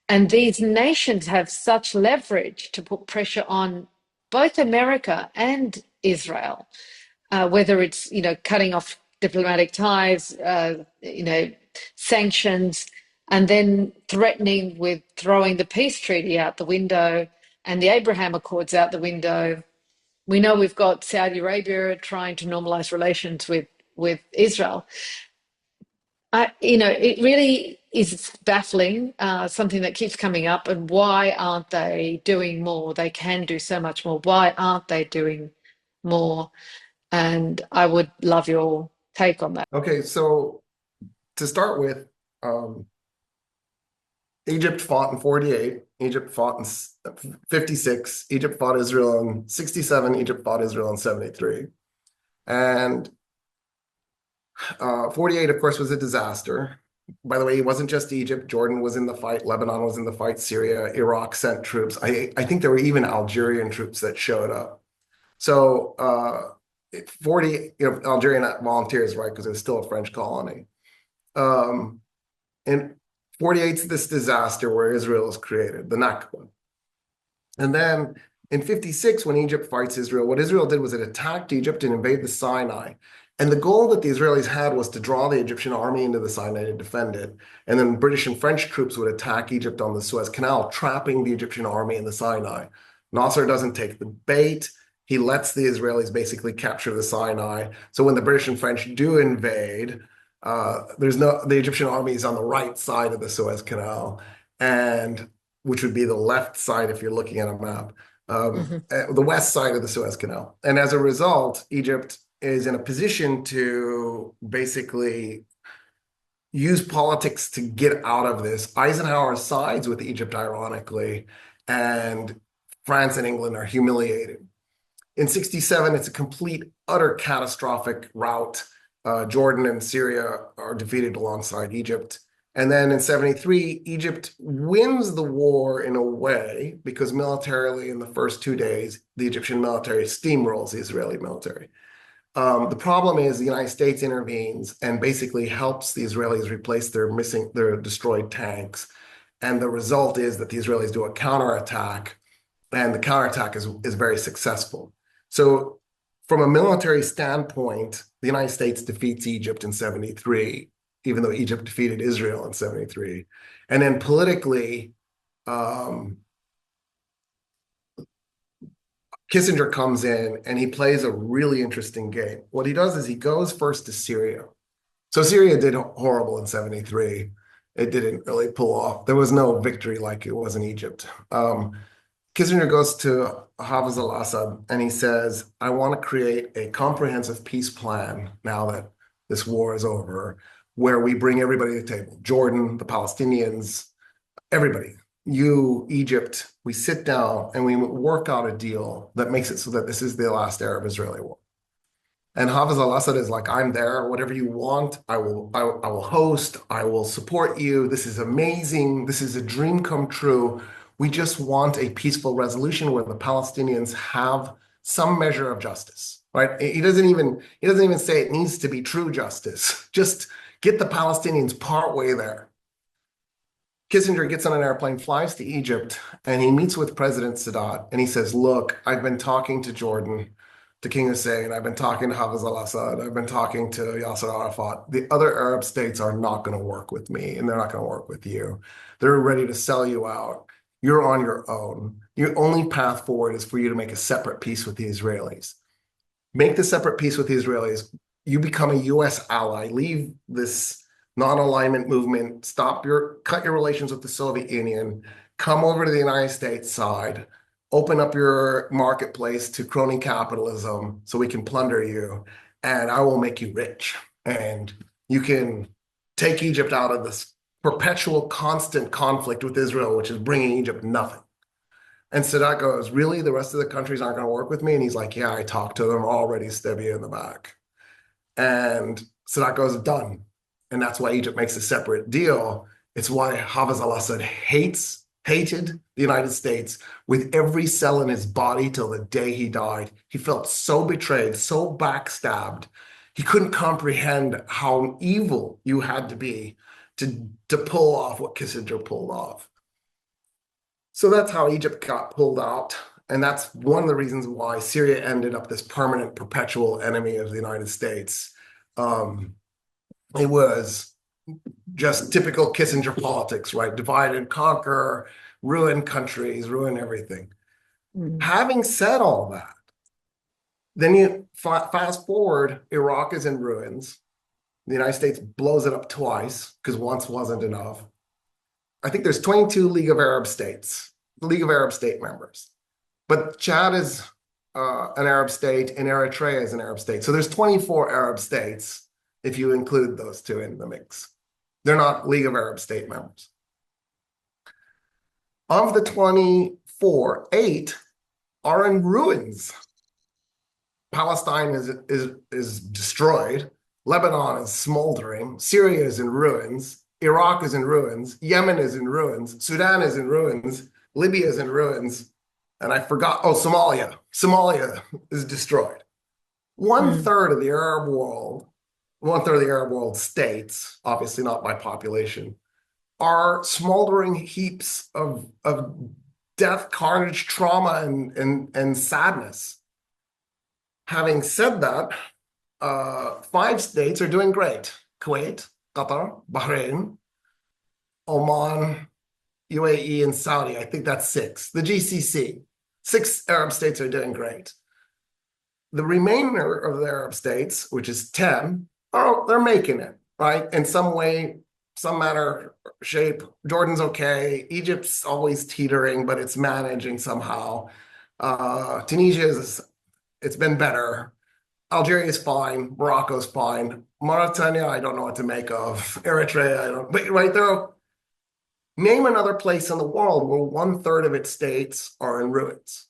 and these nations have such leverage to put pressure on both America and Israel, whether it's, cutting off diplomatic ties, sanctions, and then threatening with throwing the peace treaty out the window and the Abraham Accords out the window. We know we've got Saudi Arabia trying to normalize relations with Israel. It really is baffling, something that keeps coming up. And why aren't they doing more? They can do so much more. Why aren't they doing more? And I would love your take on that. Okay, so to start with, Egypt fought in 48, Egypt fought in 56, Egypt fought Israel in 67, Egypt fought Israel in 73. And 48, of course, was a disaster. By the way, it wasn't just Egypt. Jordan was in the fight. Lebanon was in the fight. Syria, Iraq sent troops. I think there were even Algerian troops that showed up. So 40, Algerian volunteers, right, because it was still a French colony. And 48 is this disaster where Israel is created, the Nakba. And then in 56, when Egypt fights Israel, what Israel did was it attacked Egypt and invaded the Sinai. And the goal that the Israelis had was to draw the Egyptian army into the Sinai to defend it. And then British and French troops would attack Egypt on the Suez Canal, trapping the Egyptian army in the Sinai. Nasser doesn't take the bait. He lets the Israelis basically capture the Sinai. So when the British and French do invade, the Egyptian army is on the right side of the Suez Canal, and which would be the left side if you're looking at a map, the west side of the Suez Canal. And as a result, Egypt is in a position to basically use politics to get out of this. Eisenhower sides with Egypt, ironically, and France and England are humiliated. In 67, it's a complete, utter catastrophic rout. Jordan and Syria are defeated alongside Egypt. And then in 73, Egypt wins the war in a way because militarily in the first 2 days, the Egyptian military steamrolls the Israeli military. The problem is the United States intervenes and basically helps the Israelis replace their destroyed tanks. And the result is that the Israelis do a counterattack, and the counterattack is very successful. So from a military standpoint, the United States defeats Egypt in 73, even though Egypt defeated Israel in 73. And then politically, Kissinger comes in and he plays a really interesting game. What he does is he goes first to Syria. So Syria did horrible in 73. It didn't really pull off. There was no victory like it was in Egypt. Kissinger goes to Hafez al-Assad and he says, I want to create a comprehensive peace plan now that this war is over, where we bring everybody to the table. Jordan, the Palestinians, everybody. You, Egypt, we sit down and we work out a deal that makes it so that this is the last Arab-Israeli war. And Hafez al-Assad is like, I'm there, whatever you want, I will host, I will support you. This is amazing. This is a dream come true. We just want a peaceful resolution where the Palestinians have some measure of justice, right? He doesn't even say it needs to be true justice. Just get the Palestinians partway there. Kissinger gets on an airplane, flies to Egypt, and he meets with President Sadat, and he says, look, I've been talking to Jordan, to King Hussein, I've been talking to Hafez al-Assad, I've been talking to Yasser Arafat. The other Arab states are not going to work with me, and they're not going to work with you. They're ready to sell you out. You're on your own. Your only path forward is for you to make a separate peace with the Israelis. Make the separate peace with the Israelis. You become a U.S. ally. Leave this non-alignment movement. Cut your relations with the Soviet Union. Come over to the United States side. Open up your marketplace to crony capitalism so we can plunder you, and I will make you rich. And you can take Egypt out of this perpetual, constant conflict with Israel, which is bringing Egypt nothing. And Sadat goes, really? The rest of the countries aren't going to work with me? And he's like, yeah, I talked to them already, stab you in the back. And Sadat goes, done. And that's why Egypt makes a separate deal. It's why Hafez al-Assad hated the United States with every cell in his body till the day he died. He felt so betrayed, so backstabbed. He couldn't comprehend how evil you had to be to pull off what Kissinger pulled off. So that's how Egypt got pulled out. And that's one of the reasons why Syria ended up this permanent, perpetual enemy of the United States. It was just typical Kissinger politics, right? Divide and conquer, ruin countries, ruin everything. Having said all that, then you fast forward, Iraq is in ruins. The United States blows it up twice because once wasn't enough. I think there's 22 League of Arab States, League of Arab State members. But Chad is an Arab state and Eritrea is an Arab state. So there's 24 Arab states if you include those two in the mix. They're not League of Arab State members. Of the 24, 8 are in ruins. Palestine is destroyed. Lebanon is smoldering. Syria is in ruins. Iraq is in ruins. Yemen is in ruins. Sudan is in ruins. Libya is in ruins. And I forgot, Somalia. Somalia is destroyed. One-third of the Arab world, one-third of the Arab world states, obviously not by population, are smoldering heaps of death, carnage, trauma, and sadness. Having said that, 5 states are doing great. Kuwait, Qatar, Bahrain, Oman, UAE, and Saudi. I think that's 6. The GCC. 6 Arab states are doing great. The remainder of the Arab states, which is 10, they're making it, right? In some way, some manner, shape. Jordan's okay. Egypt's always teetering, but it's managing somehow. Tunisia it's been better. Algeria is fine. Morocco's fine. Mauritania, I don't know what to make of. Eritrea, but right there. Name another place in the world where 1/3 of its states are in ruins.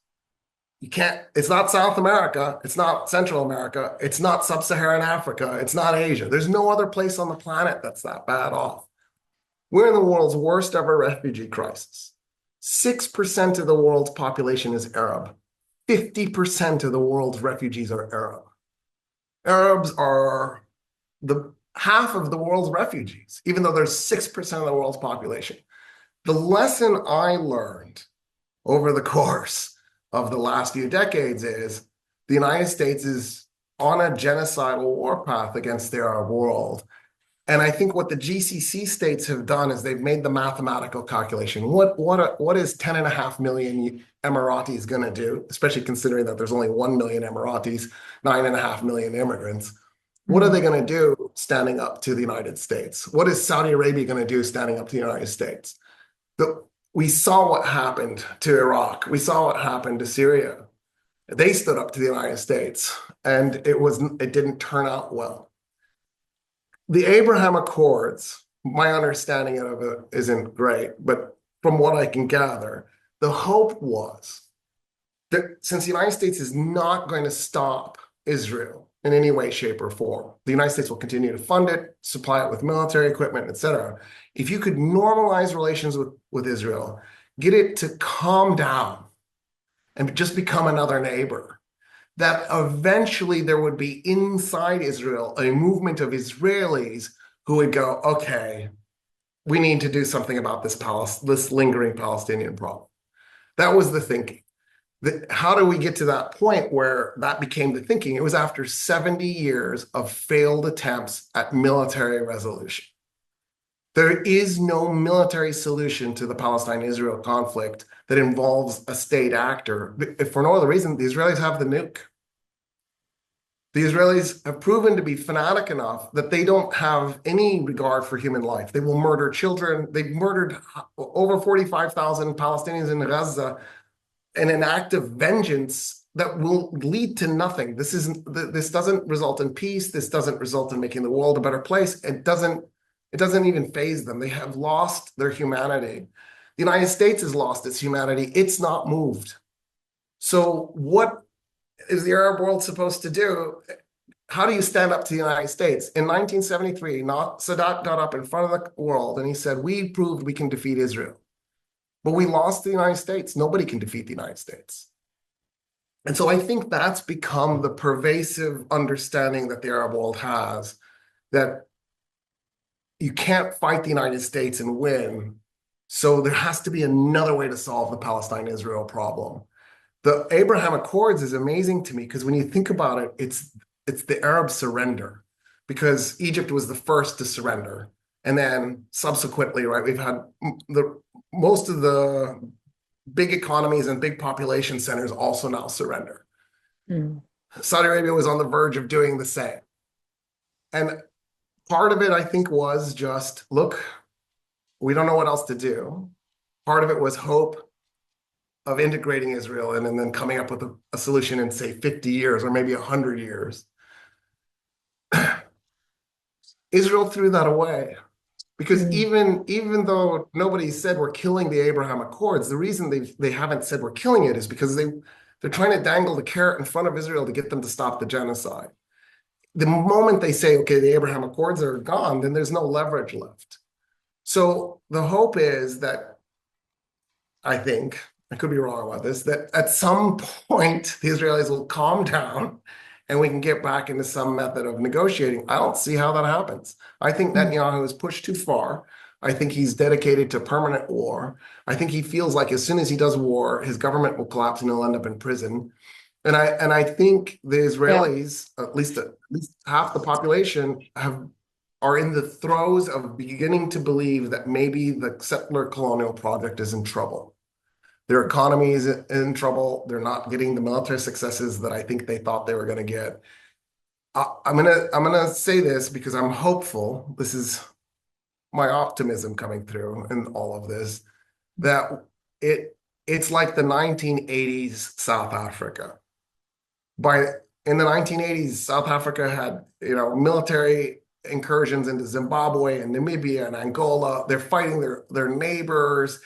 You can't, it's not South America. It's not Central America. It's not Sub-Saharan Africa. It's not Asia. There's no other place on the planet that's that bad off. We're in the world's worst ever refugee crisis. 6% of the world's population is Arab. 50% of the world's refugees are Arab. Arabs are half of the world's refugees, even though there's 6% of the world's population. The lesson I learned over the course of the last few decades is the United States is on a genocidal war path against the Arab world. And I think what the GCC states have done is they've made the mathematical calculation. What is 10.5 million Emiratis going to do, especially considering that there's only 1 million Emiratis, 9.5 million immigrants? What are they going to do standing up to the United States? What is Saudi Arabia going to do standing up to the United States? We saw what happened to Iraq. We saw what happened to Syria. They stood up to the United States, and it didn't turn out well. The Abraham Accords, my understanding of it isn't great, but from what I can gather, the hope was that since the United States is not going to stop Israel in any way, shape, or form, the United States will continue to fund it, supply it with military equipment, etc. If you could normalize relations with Israel, get it to calm down and just become another neighbor, that eventually there would be inside Israel a movement of Israelis who would go, okay, we need to do something about this lingering Palestinian problem. That was the thinking. How do we get to that point where that became the thinking? It was after 70 years of failed attempts at military resolution. There is no military solution to the Palestine-Israel conflict that involves a state actor. If for no other reason, the Israelis have the nuke. The Israelis have proven to be fanatic enough that they don't have any regard for human life. They will murder children. They've murdered over 45,000 Palestinians in Gaza in an act of vengeance that will lead to nothing. This doesn't result in peace. This doesn't result in making the world a better place. It doesn't even faze them. They have lost their humanity. The United States has lost its humanity. It's not moved. So what is the Arab world supposed to do? How do you stand up to the United States? In 1973, Sadat got up in front of the world and he said, we proved we can defeat Israel. But we lost the United States. Nobody can defeat the United States. And so I think that's become the pervasive understanding that the Arab world has, that you can't fight the United States and win. So there has to be another way to solve the Palestine-Israel problem. The Abraham Accords is amazing to me because when you think about it, it's the Arab surrender, because Egypt was the first to surrender. And then subsequently, right, we've had most of the big economies and big population centers also now surrender. Mm. Saudi Arabia was on the verge of doing the same. And part of it, I think, was just, look, we don't know what else to do. Part of it was hope of integrating Israel and then coming up with a solution in, say, 50 years or maybe 100 years. Israel threw that away. Because even though nobody said we're killing the Abraham Accords, the reason they haven't said we're killing it is because they're trying to dangle the carrot in front of Israel to get them to stop the genocide. The moment they say, okay, the Abraham Accords are gone, then there's no leverage left. So the hope is that, I think, I could be wrong about this, that at some point the Israelis will calm down and we can get back into some method of negotiating. I don't see how that happens. I think Netanyahu has pushed too far. I think he's dedicated to permanent war. I think he feels like as soon as he does war, his government will collapse and he'll end up in prison. And I think the Israelis, at least half the population, are in the throes of beginning to believe that maybe the settler colonial project is in trouble. Their economy is in trouble. They're not getting the military successes that I think they thought they were going to get. I'm gonna say this because I'm hopeful. This is my optimism coming through in all of this. That it's like the 1980s South Africa. In the 1980s, South Africa had military incursions into Zimbabwe and Namibia and Angola. They're fighting their neighbors.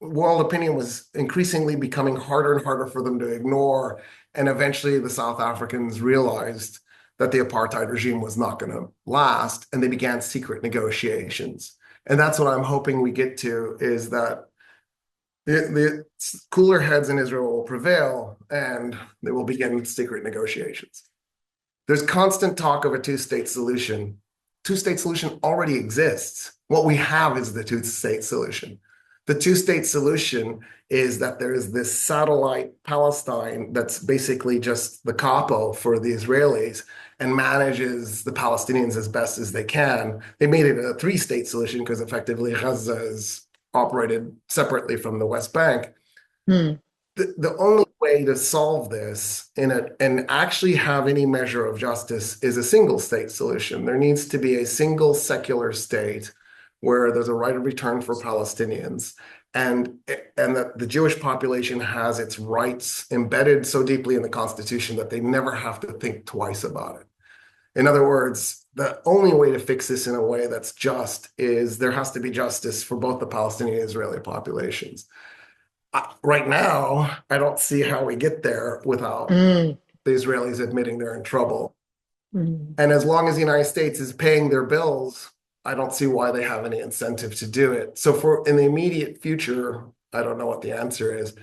World opinion was increasingly becoming harder and harder for them to ignore. And eventually the South Africans realized that the apartheid regime was not going to last, and they began secret negotiations. And that's what I'm hoping we get to, is that the cooler heads in Israel will prevail and they will begin secret negotiations. There's constant talk of a two-state solution. Two-state solution already exists. What we have is the two-state solution. The two-state solution is that there is this satellite Palestine that's basically just the capo for the Israelis and manages the Palestinians as best as they can. They made it a three-state solution because effectively Gaza is operated separately from the West Bank. The only way to solve this and actually have any measure of justice is a single-state solution. There needs to be a single secular state where there's a right of return for Palestinians, and that the Jewish population has its rights embedded so deeply in the Constitution that they never have to think twice about it. In other words, the only way to fix this in a way that's just is there has to be justice for both the Palestinian and Israeli populations. Right now, I don't see how we get there without the Israelis admitting they're in trouble. And as long as the United States is paying their bills, I don't see why they have any incentive to do it. So in the immediate future, I don't know what the answer is.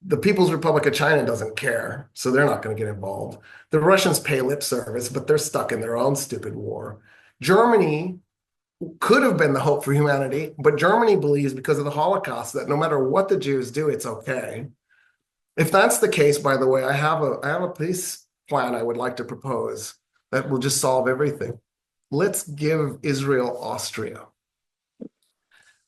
The People's Republic of China doesn't care, so they're not going to get involved. The Russians pay lip service, but they're stuck in their own stupid war. Germany could have been the hope for humanity, but Germany believes, because of the Holocaust, that no matter what the Jews do, it's okay. If that's the case, by the way, I have a peace plan I would like to propose that will just solve everything. Let's give Israel Austria.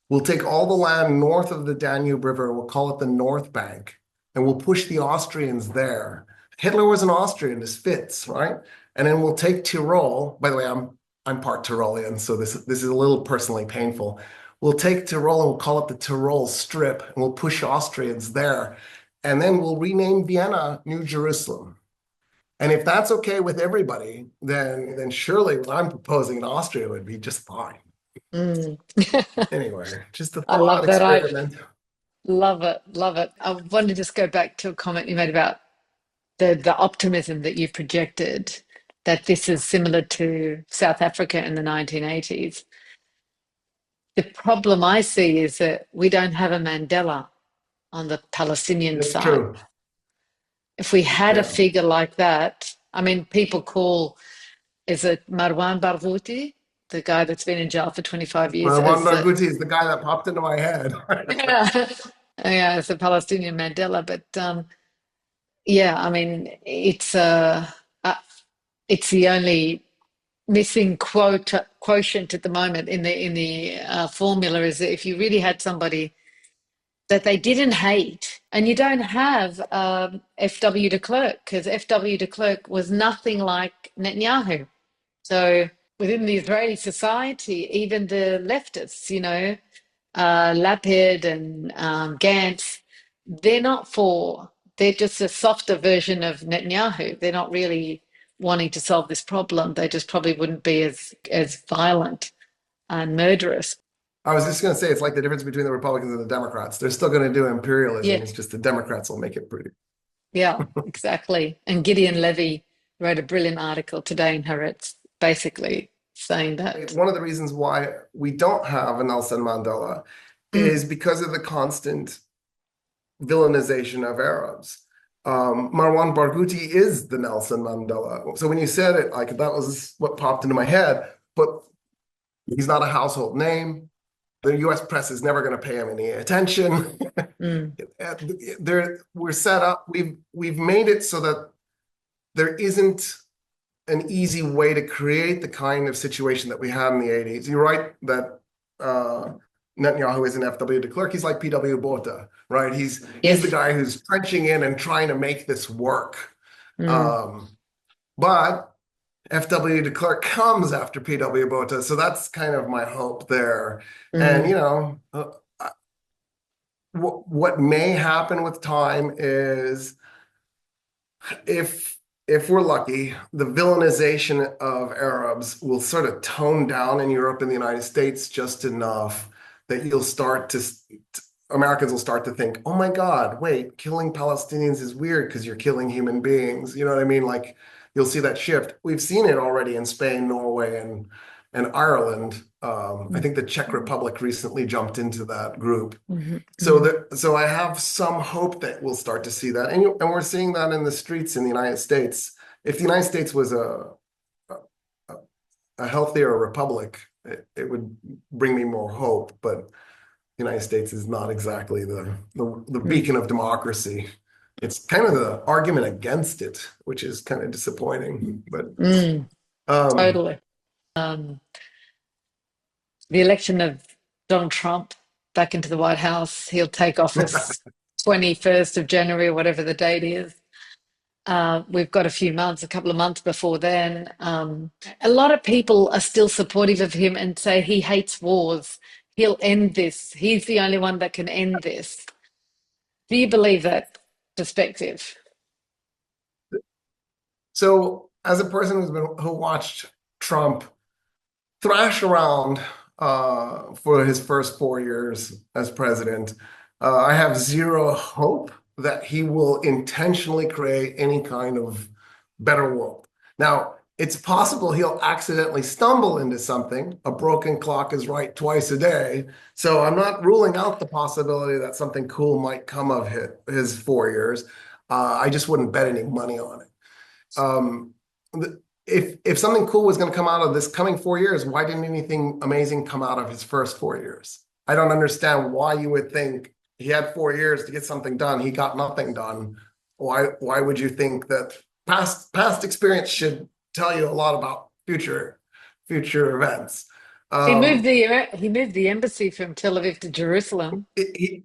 We'll take all the land north of the Danube River, we'll call it the North Bank, and we'll push the Austrians there. Hitler was an Austrian, this fits, right? And then we'll take Tyrol. By the way, I'm part Tyrolean, so this is a little personally painful. We'll take Tyrol and we'll call it the Tyrol Strip, and we'll push Austrians there. And then we'll rename Vienna New Jerusalem. And if that's okay with everybody, then surely what I'm proposing in Austria would be just fine. Anyway, just a I love thought that. experiment. Love it. Love it. I want to just go back to a comment you made about the optimism that you've projected, that this is similar to South Africa in the 1980s. The problem I see is that we don't have a Mandela on the Palestinian It's side. true. If we had a Yeah. figure like that, I mean, people call, is it Marwan Barghouti, the guy that's been in jail for 25 years? Marwan Barghouti is the guy that popped into my head. Yeah. Yeah, it's a Palestinian Mandela, but yeah, I mean, uh, it's the only missing quotient at the moment in the formula is that if you really had somebody that they didn't hate, and you don't have F.W. de Klerk, because F.W. de Klerk was nothing like Netanyahu. So within the Israeli society, even the leftists, Lapid and Gantz, they're not for, they're just a softer version of Netanyahu. They're not really wanting to solve this problem. They just probably wouldn't be as violent and murderous. I was just going to say, it's like the difference between the Republicans and the Democrats. They're still going to do imperialism. Yeah, It's just the Democrats will make it pretty. yeah, exactly. And Gideon Levy wrote a brilliant article today in Haaretz, basically saying that. One of the reasons why we don't have a Nelson Mandela Mm, is because of the constant villainization of Arabs. Marwan Barghouti is the Nelson Mandela. So when you said it, like that was what popped into my head. But he's not a household name. The U.S. press is never going to pay him any attention. mm, We're set up. We've made it so that there isn't an easy way to create the kind of situation that we had in the 80s. You're right that Netanyahu isn't F.W. de Klerk. He's like P.W. Botha, right? He's the yes. guy who's trenching in and trying to make this work. Mm, But F.W. de Klerk comes after P.W. Botha, so that's kind of my hope there. And mm, what may happen with time is if we're lucky, the villainization of Arabs will sort of tone down in Europe and the United States just enough that Americans will start to think, oh my God, wait, killing Palestinians is weird because you're killing human beings. You know what I mean? Like you'll see that shift. We've seen it already in Spain, Norway, and Ireland. I mm, think the Czech Republic recently jumped into that group. mhm, mm. So I have some hope that we'll start to see that, and we're seeing that in the streets in the United States. If the United States was a healthier republic, it would bring me more hope. But the United States is not exactly the Mm, beacon of democracy. It's kind of the argument against it, which is kind of disappointing. But mm, um, totally. The election of Donald Trump back into the White House, he'll take office 21st of January, or whatever the date is. We've got a couple of months before then. A lot of people are still supportive of him and say he hates wars. He'll end this. He's the only one that can end this. Do you believe that perspective? so as a person who watched Trump thrash around for his first 4 years as president, I have zero hope that he will intentionally create any kind of better world. Now, it's possible he'll accidentally stumble into something. A broken clock is right twice a day. So I'm not ruling out the possibility that something cool might come of his 4 years. I just wouldn't bet any money on it. Um, if something cool was going to come out of this coming 4 years, why didn't anything amazing come out of his first 4 years? I don't understand why you would think he had 4 years to get something done. He got nothing done. Why would you think that past experience should tell you a lot about future events? Um, He moved the embassy from Tel Aviv to Jerusalem. it,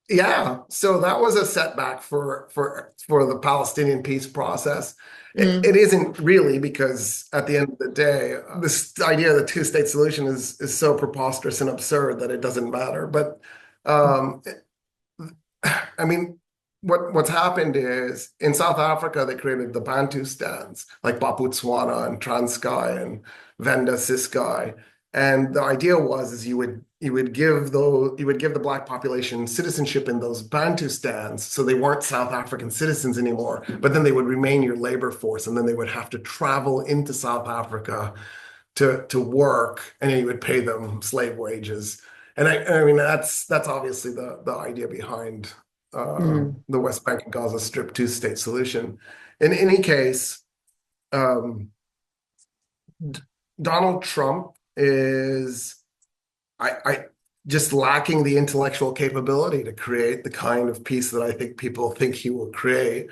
Yeah, so that was a setback for the Palestinian peace process. Mm, It isn't really, because at the end of the day, this idea of the two-state solution is so preposterous and absurd that it doesn't matter. But um, I mean, what's happened is in South Africa they created the Bantu stands like Bophuthatswana and Transkei and Venda Ciskei, and the idea was is you would give the black population citizenship in those Bantu stands, so they weren't South African citizens anymore, but then they would remain your labor force, and then they would have to travel into South Africa to work, and then you would pay them slave wages. And I mean that's obviously the idea behind mm, the West Bank and Gaza Strip two-state solution. In any case, um, Donald Trump is I just lacking the intellectual capability to create the kind of peace that I think people think he will create.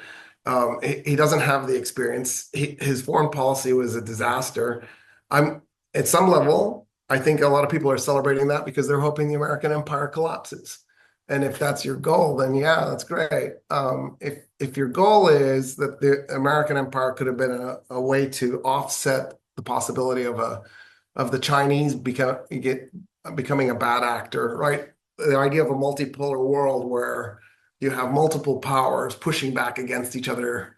He doesn't have the experience. His foreign policy was a disaster. I'm at some level, I think a lot of people are celebrating that because they're hoping the American empire collapses. And if that's your goal, then yeah, that's great. If your goal is that the American empire could have been a way to offset the possibility of the Chinese becoming a bad actor, right? The idea of a multipolar world where you have multiple powers pushing back against each other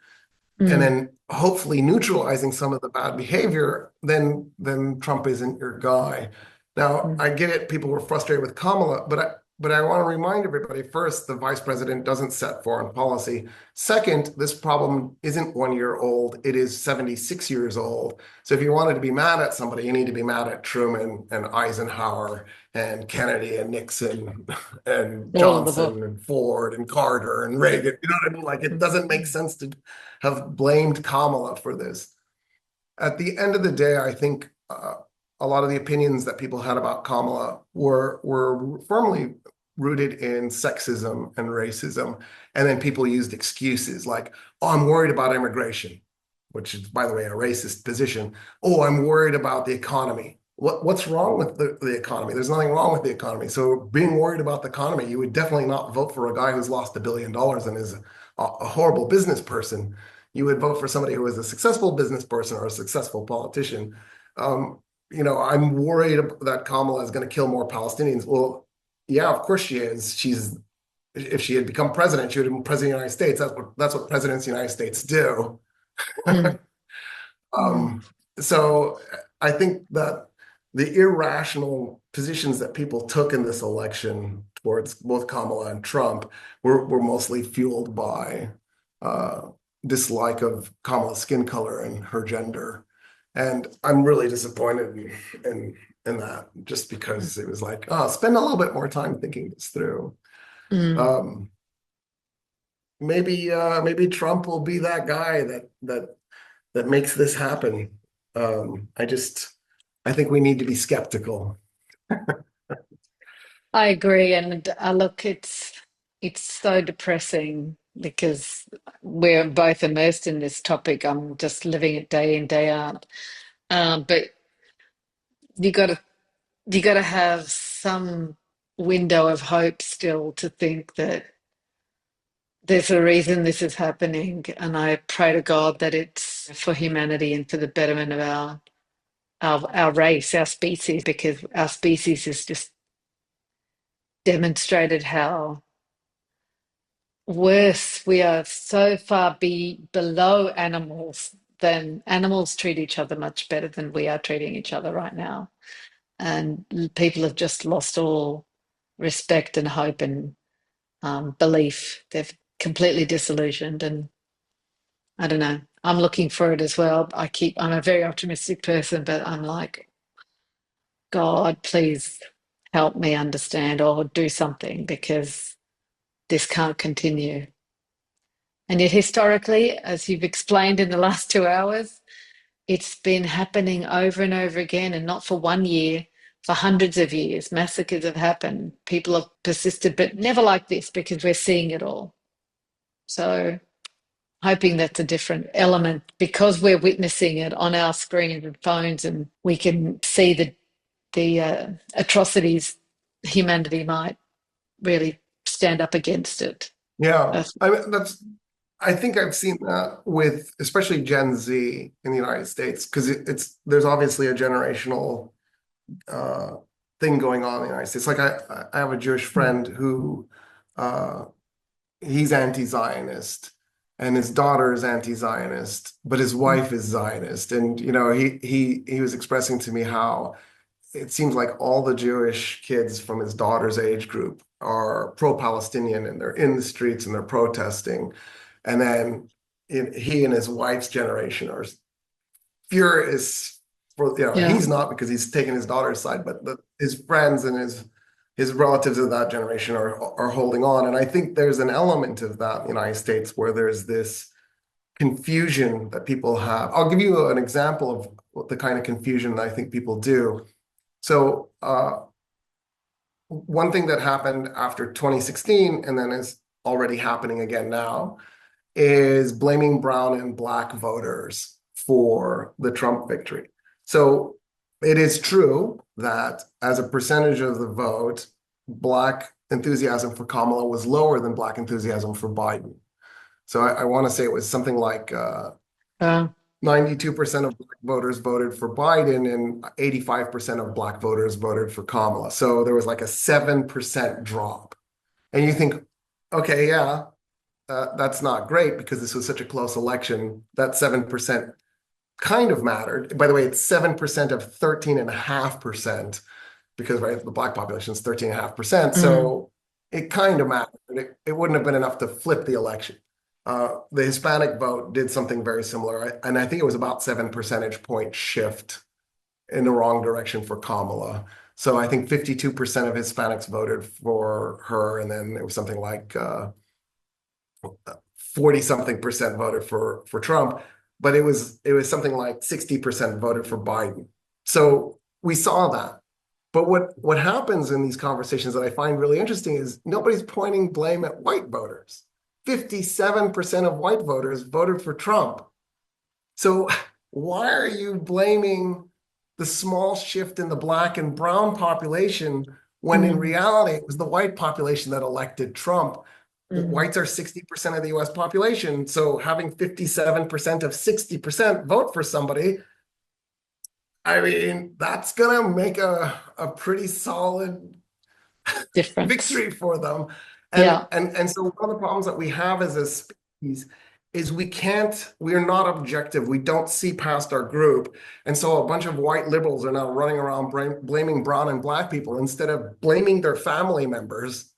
and then hopefully neutralizing some of the bad behavior, then Trump isn't your guy. Now, I get it. People were frustrated with Kamala, but I want to remind everybody, first, the vice president doesn't set foreign policy. Second, this problem isn't 1 year old. It is 76 years old. So if you wanted to be mad at somebody, you need to be mad at Truman and Eisenhower and Kennedy and Nixon and All of the book. Johnson and Ford and Carter and Reagan. You know what I mean? Like, it doesn't make sense to have blamed Kamala for this. At the end of the day, I think a lot of the opinions that people had about Kamala were firmly rooted in sexism and racism. And then people used excuses like, oh, I'm worried about immigration, which is, by the way, a racist position. Oh, I'm worried about the economy. What's wrong with the economy? There's nothing wrong with the economy. So being worried about the economy, you would definitely not vote for a guy who's lost $1 billion and is a horrible business person. You would vote for somebody who is a successful business person or a successful politician. I'm worried that Kamala is going to kill more Palestinians. Well, yeah, of course she is. If she had become president, she would have been president of the United States. That's what presidents of the United States do. So I think that the irrational positions that people took in this election towards both Kamala and Trump were mostly fueled by dislike of Kamala's skin color and her gender. And I'm really disappointed in that, just because it was like, spend a little bit more time thinking this through. Maybe Trump will be that guy that makes this happen. I think we need to be skeptical. I agree, and look, it's so depressing because we're both immersed in this topic. I'm just living it day in, day out. But you got to have some window of hope still to think that there's a reason this is happening, and I pray to God that it's for humanity and for the betterment of our race, our species, because our species has just demonstrated how worse we are, so far below animals, than animals treat each other much better than we are treating each other right now. And people have just lost all respect and hope and belief. They've completely disillusioned, and I don't know. I'm looking for it as well. I'm a very optimistic person, but I'm like, God, please help me understand or do something, because this can't continue. And yet, historically, as you've explained in the last 2 hours, it's been happening over and over again, and not for 1 year, for hundreds of years. Massacres have happened. People have persisted, but never like this, because we're seeing it all. So, hoping that's a different element, because we're witnessing it on our screens and phones, and we can see the atrocities. Humanity might really stand up against it. Yeah, I think I've seen that with especially Gen Z in the United States, because there's obviously a generational thing going on in the United States. Like I have a Jewish friend who he's anti-Zionist, and his daughter is anti-Zionist, but his wife is Zionist. And he was expressing to me how it seems like all the Jewish kids from his daughter's age group are pro-Palestinian, and they're in the streets and they're protesting. And then he and his wife's generation are furious for, Yeah. he's not, because he's taking his daughter's side, but his friends and his relatives of that generation are holding on. And I think there's an element of that in the United States where there's this confusion that people have. I'll give you an example of the kind of confusion that I think people do. So one thing that happened after 2016 and then is already happening again now is blaming brown and black voters for the Trump victory. So it is true that as a percentage of the vote, black enthusiasm for Kamala was lower than black enthusiasm for Biden. So I want to say it was something like Uh, 92% of black voters voted for Biden and 85% of black voters voted for Kamala. So there was like a 7% drop. And you think, okay, yeah, that's not great because this was such a close election. That 7% kind of mattered. By the way, it's 7% of 13.5% because, right, the black population is 13.5%. So it kind of mattered. It wouldn't have been enough to flip the election. The Hispanic vote did something very similar, and I think it was about 7 percentage point shift in the wrong direction for Kamala. So I think 52% of Hispanics voted for her, and then it was something like 40-something% voted for Trump, but it was something like 60% voted for Biden. So we saw that. But what happens in these conversations that I find really interesting is nobody's pointing blame at white voters. 57% of white voters voted for Trump. So why are you blaming the small shift in the black and brown population when in reality it was the white population that elected Trump? Whites are 60% of the US population. So having 57% of 60% vote for somebody, I mean, that's going to make a pretty solid difference. victory for them. Yeah. And so one of the problems that we have as a species is we're not objective. We don't see past our group. And so a bunch of white liberals are now running around blaming brown and black people instead of blaming their family members.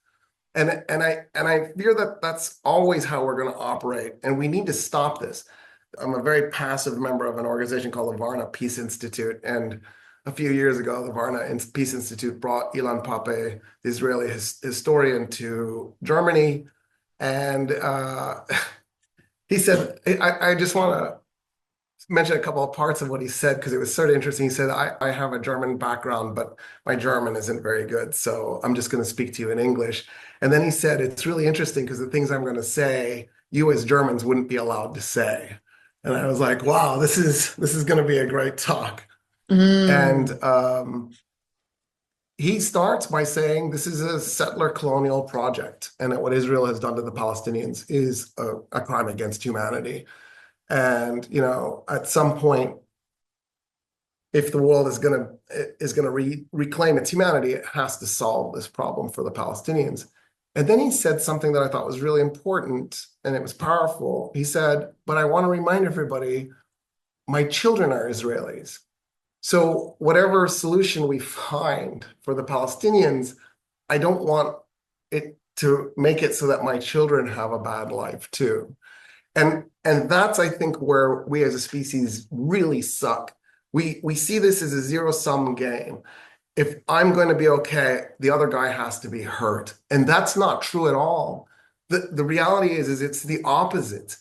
And I fear that that's always how we're going to operate. And we need to stop this. I'm a very passive member of an organization called the Varna Peace Institute. And a few years ago, the Varna Peace Institute brought Ilan Pappé, the Israeli historian, to Germany. And he said, I just want to mention a couple of parts of what he said because it was sort of interesting. He said, I have a German background, but my German isn't very good. So I'm just going to speak to you in English. And then he said, it's really interesting because the things I'm going to say, you as Germans wouldn't be allowed to say. And I was like, wow, this is going to be a great talk. And he starts by saying this is a settler colonial project and that what Israel has done to the Palestinians is a crime against humanity. And, you know, at some point, if the world is going to reclaim its humanity, it has to solve this problem for the Palestinians. And then he said something that I thought was really important and it was powerful. He said, but I want to remind everybody, my children are Israelis. So whatever solution we find for the Palestinians, I don't want it to make it so that my children have a bad life too. And that's, I think, where we as a species really suck. We see this as a zero-sum game. If I'm going to be okay, the other guy has to be hurt. And that's not true at all. The reality is it's the opposite.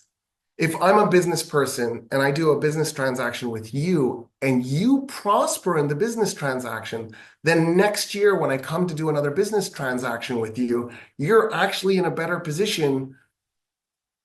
If I'm a business person and I do a business transaction with you and you prosper in the business transaction, then next year when I come to do another business transaction with you, you're actually in a better position.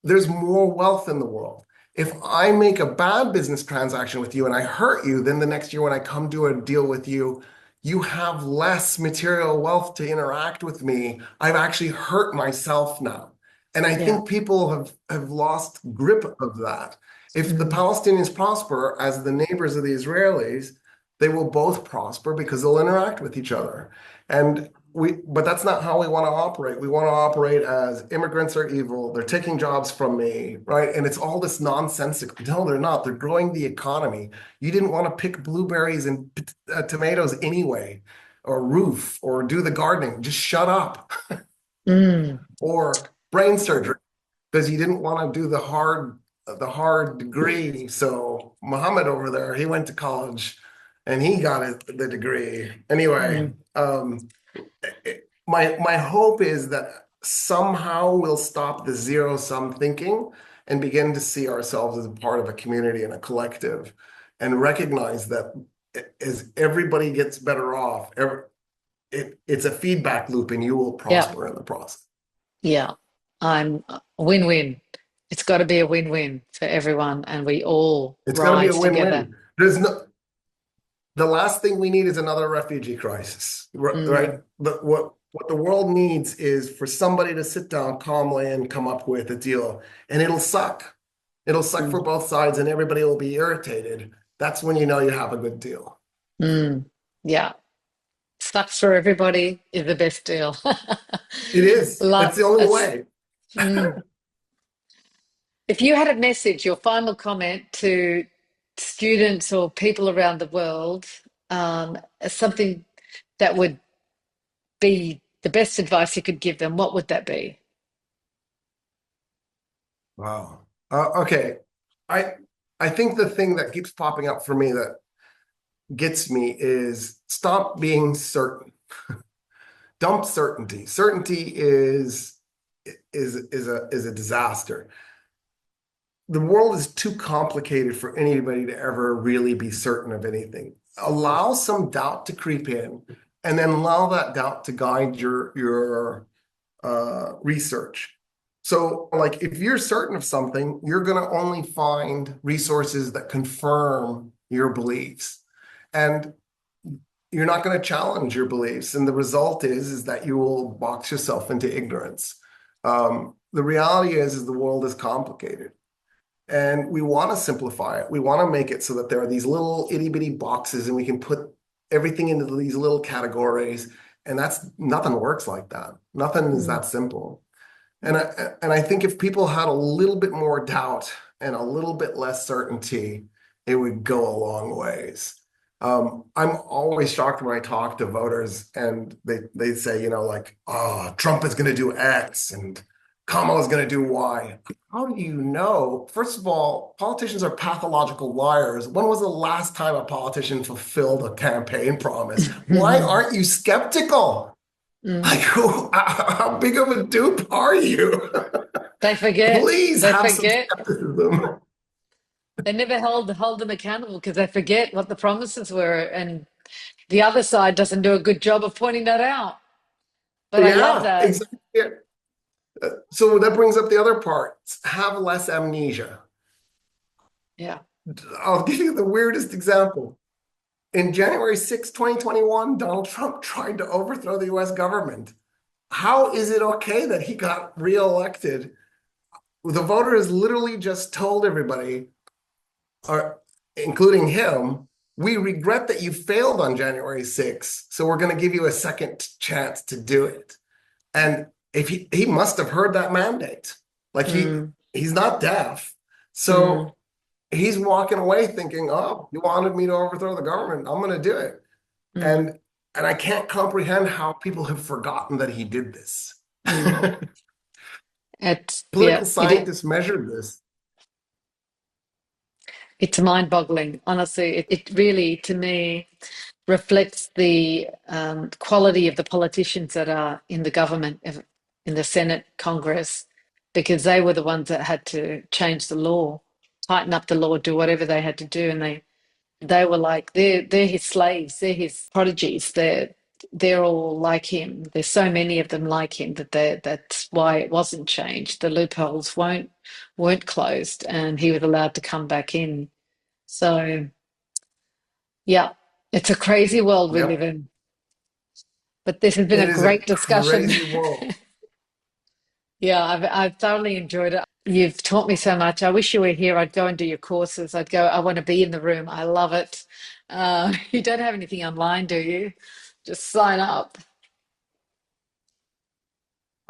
There's more wealth in the world. If I make a bad business transaction with you and I hurt you, then the next year when I come do a deal with you, you have less material wealth to interact with me. I've actually hurt myself now. And I think people have lost grip of that. If the Palestinians prosper as the neighbors of the Israelis, they will both prosper because they'll interact with each other. But that's not how we want to operate. We want to operate as immigrants are evil. They're taking jobs from me, right? And it's all this nonsensical. No, they're not. They're growing the economy. You didn't want to pick blueberries and tomatoes anyway, or roof, or do the gardening. Just shut up. Or brain surgery, because you didn't want to do the hard degree. So Muhammad over there, he went to college and he got the degree. Anyway, my hope is that somehow we'll stop the zero-sum thinking and begin to see ourselves as a part of a community and a collective and recognize that as everybody gets better off, it's a feedback loop, and you will Yeah. prosper in the process. Yeah. I'm win-win. It's got to be a win-win for everyone, and we all It's got to be a rise together. win-win. There's no The last thing we need is another refugee crisis, right? Mm, But what the world needs is for somebody to sit down calmly and come up with a deal, and it'll suck. It'll suck for mm, both sides, and everybody will be irritated. That's when you know you have a good deal. mm. Yeah. Sucks for everybody is the best deal. It is. Love It's the only it's, way. mm. If you had a message, your final comment to students or people around the world, something that would be the best advice you could give them, what would that be? Wow. Okay. I I think the thing that keeps popping up for me that gets me is stop being certain. Dump certainty. Certainty is a disaster. The world is too complicated for anybody to ever really be certain of anything. Allow some doubt to creep in, and then allow that doubt to guide your research. So, like, if you're certain of something, you're going to only find resources that confirm your beliefs, and you're not going to challenge your beliefs. And the result is that you will box yourself into ignorance. The reality is the world is complicated. And we want to simplify it. We want to make it so that there are these little itty bitty boxes and we can put everything into these little categories. And that's nothing works like that. Nothing is Mm, that simple. And I think if people had a little bit more doubt and a little bit less certainty, it would go a long ways. I'm always shocked when I talk to voters and they say, like, oh, Trump is going to do X and Kamala is going to do Y. How do you know? First of all, politicians are pathological liars. When was the last time a politician fulfilled a campaign promise? Why aren't you skeptical? Like, mm. how big of a dupe are you? They forget. Please They have some forget. skepticism. They never hold them accountable because they forget what the promises were, and the other side doesn't do a good job of pointing that out. But I love Yeah, that. exactly. So that brings up the other part. Have less amnesia. Yeah. I'll give you the weirdest example. In January 6, 2021, Donald Trump tried to overthrow the US government. How is it okay that he got reelected? The voters literally just told everybody, or including him, we regret that you failed on January 6th, so we're going to give you a second chance to do it. And if he must have heard that mandate. Like Mm, he's not deaf. mm, So he's walking away thinking, oh, you wanted me to overthrow the government. I'm going to do it. mm, And I can't comprehend how people have forgotten that he did this. mm. It's Political yeah. scientists measured this. It's mind-boggling. Honestly, it really, to me, reflects the quality of the politicians that are in the government, in the Senate, Congress, because they were the ones that had to change the law, tighten up the law, do whatever they had to do, and they were like they're his slaves, they're his prodigies, they're all like him. There's so many of them like him that that's why it wasn't changed. The loopholes weren't closed, and he was allowed to come back in. So yeah, it's a crazy world we live Yep. in. But this has been It a is a great discussion. crazy world. Yeah, I've thoroughly enjoyed it. You've taught me so much. I wish you were here. I'd go and do your courses. I'd go, I want to be in the room. I love it. You don't have anything online, do you? Just sign up.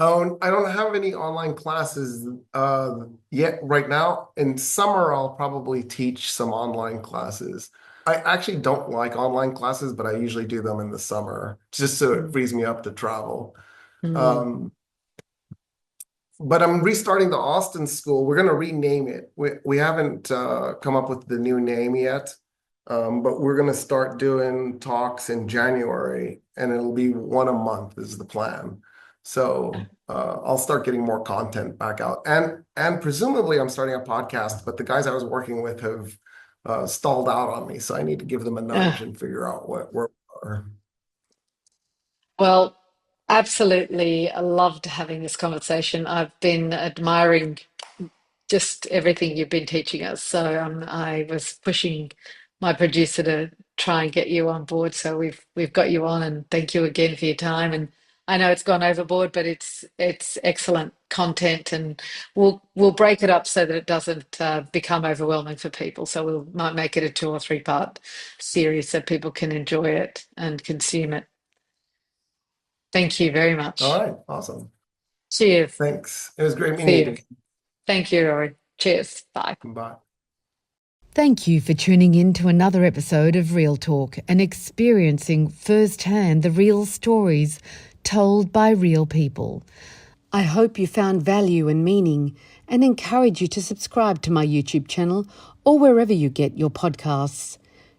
Oh, I don't have any online classes yet right now. In summer, I'll probably teach some online classes. I actually don't like online classes, but I usually do them in the summer just so it Mm, frees me up to travel. mm, Um, but I'm restarting the Austin school. We're going to rename it. We haven't come up with the new name yet, but we're going to start doing talks in January, and it'll be one a month is the plan. So I'll start getting more content back out, and presumably I'm starting a podcast. But the guys I was working with have stalled out on me, so I need to give them a nudge uh, and figure out what we're. Well, absolutely. I loved having this conversation. I've been admiring just everything you've been teaching us. So I was pushing my producer to try and get you on board. So we've got you on, and thank you again for your time. And I know it's gone overboard, but it's excellent content, and we'll break it up so that it doesn't become overwhelming for people. So we might make it a 2 or 3 part series so people can enjoy it and consume it. Thank you very All much. right, awesome. Cheers. Thanks. It was great meeting See you. you. Thank you, Rory. Cheers. Bye. Bye. Thank you for tuning in to another episode of Real Talk and experiencing firsthand the real stories told by real people. I hope you found value and meaning and encourage you to subscribe to my YouTube channel or wherever you get your podcasts.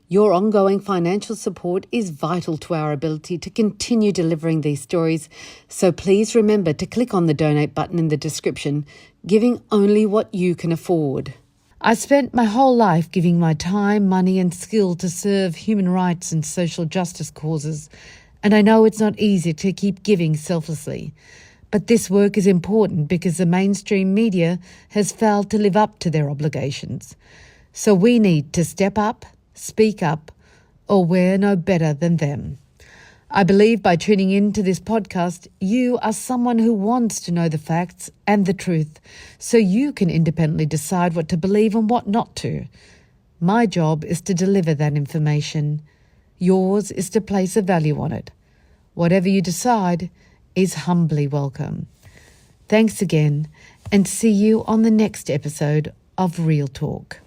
Your ongoing financial support is vital to our ability to continue delivering these stories, so please remember to click on the donate button in the description, giving only what you can afford. I spent my whole life giving my time, money and skill to serve human rights and social justice causes, and I know it's not easy to keep giving selflessly. But this work is important because the mainstream media has failed to live up to their obligations. So we need to step up, speak up, or we're no better than them. I believe by tuning in to this podcast, you are someone who wants to know the facts and the truth, so you can independently decide what to believe and what not to. My job is to deliver that information. Yours is to place a value on it. Whatever you decide is humbly welcome. Thanks again, and see you on the next episode of Real Talk.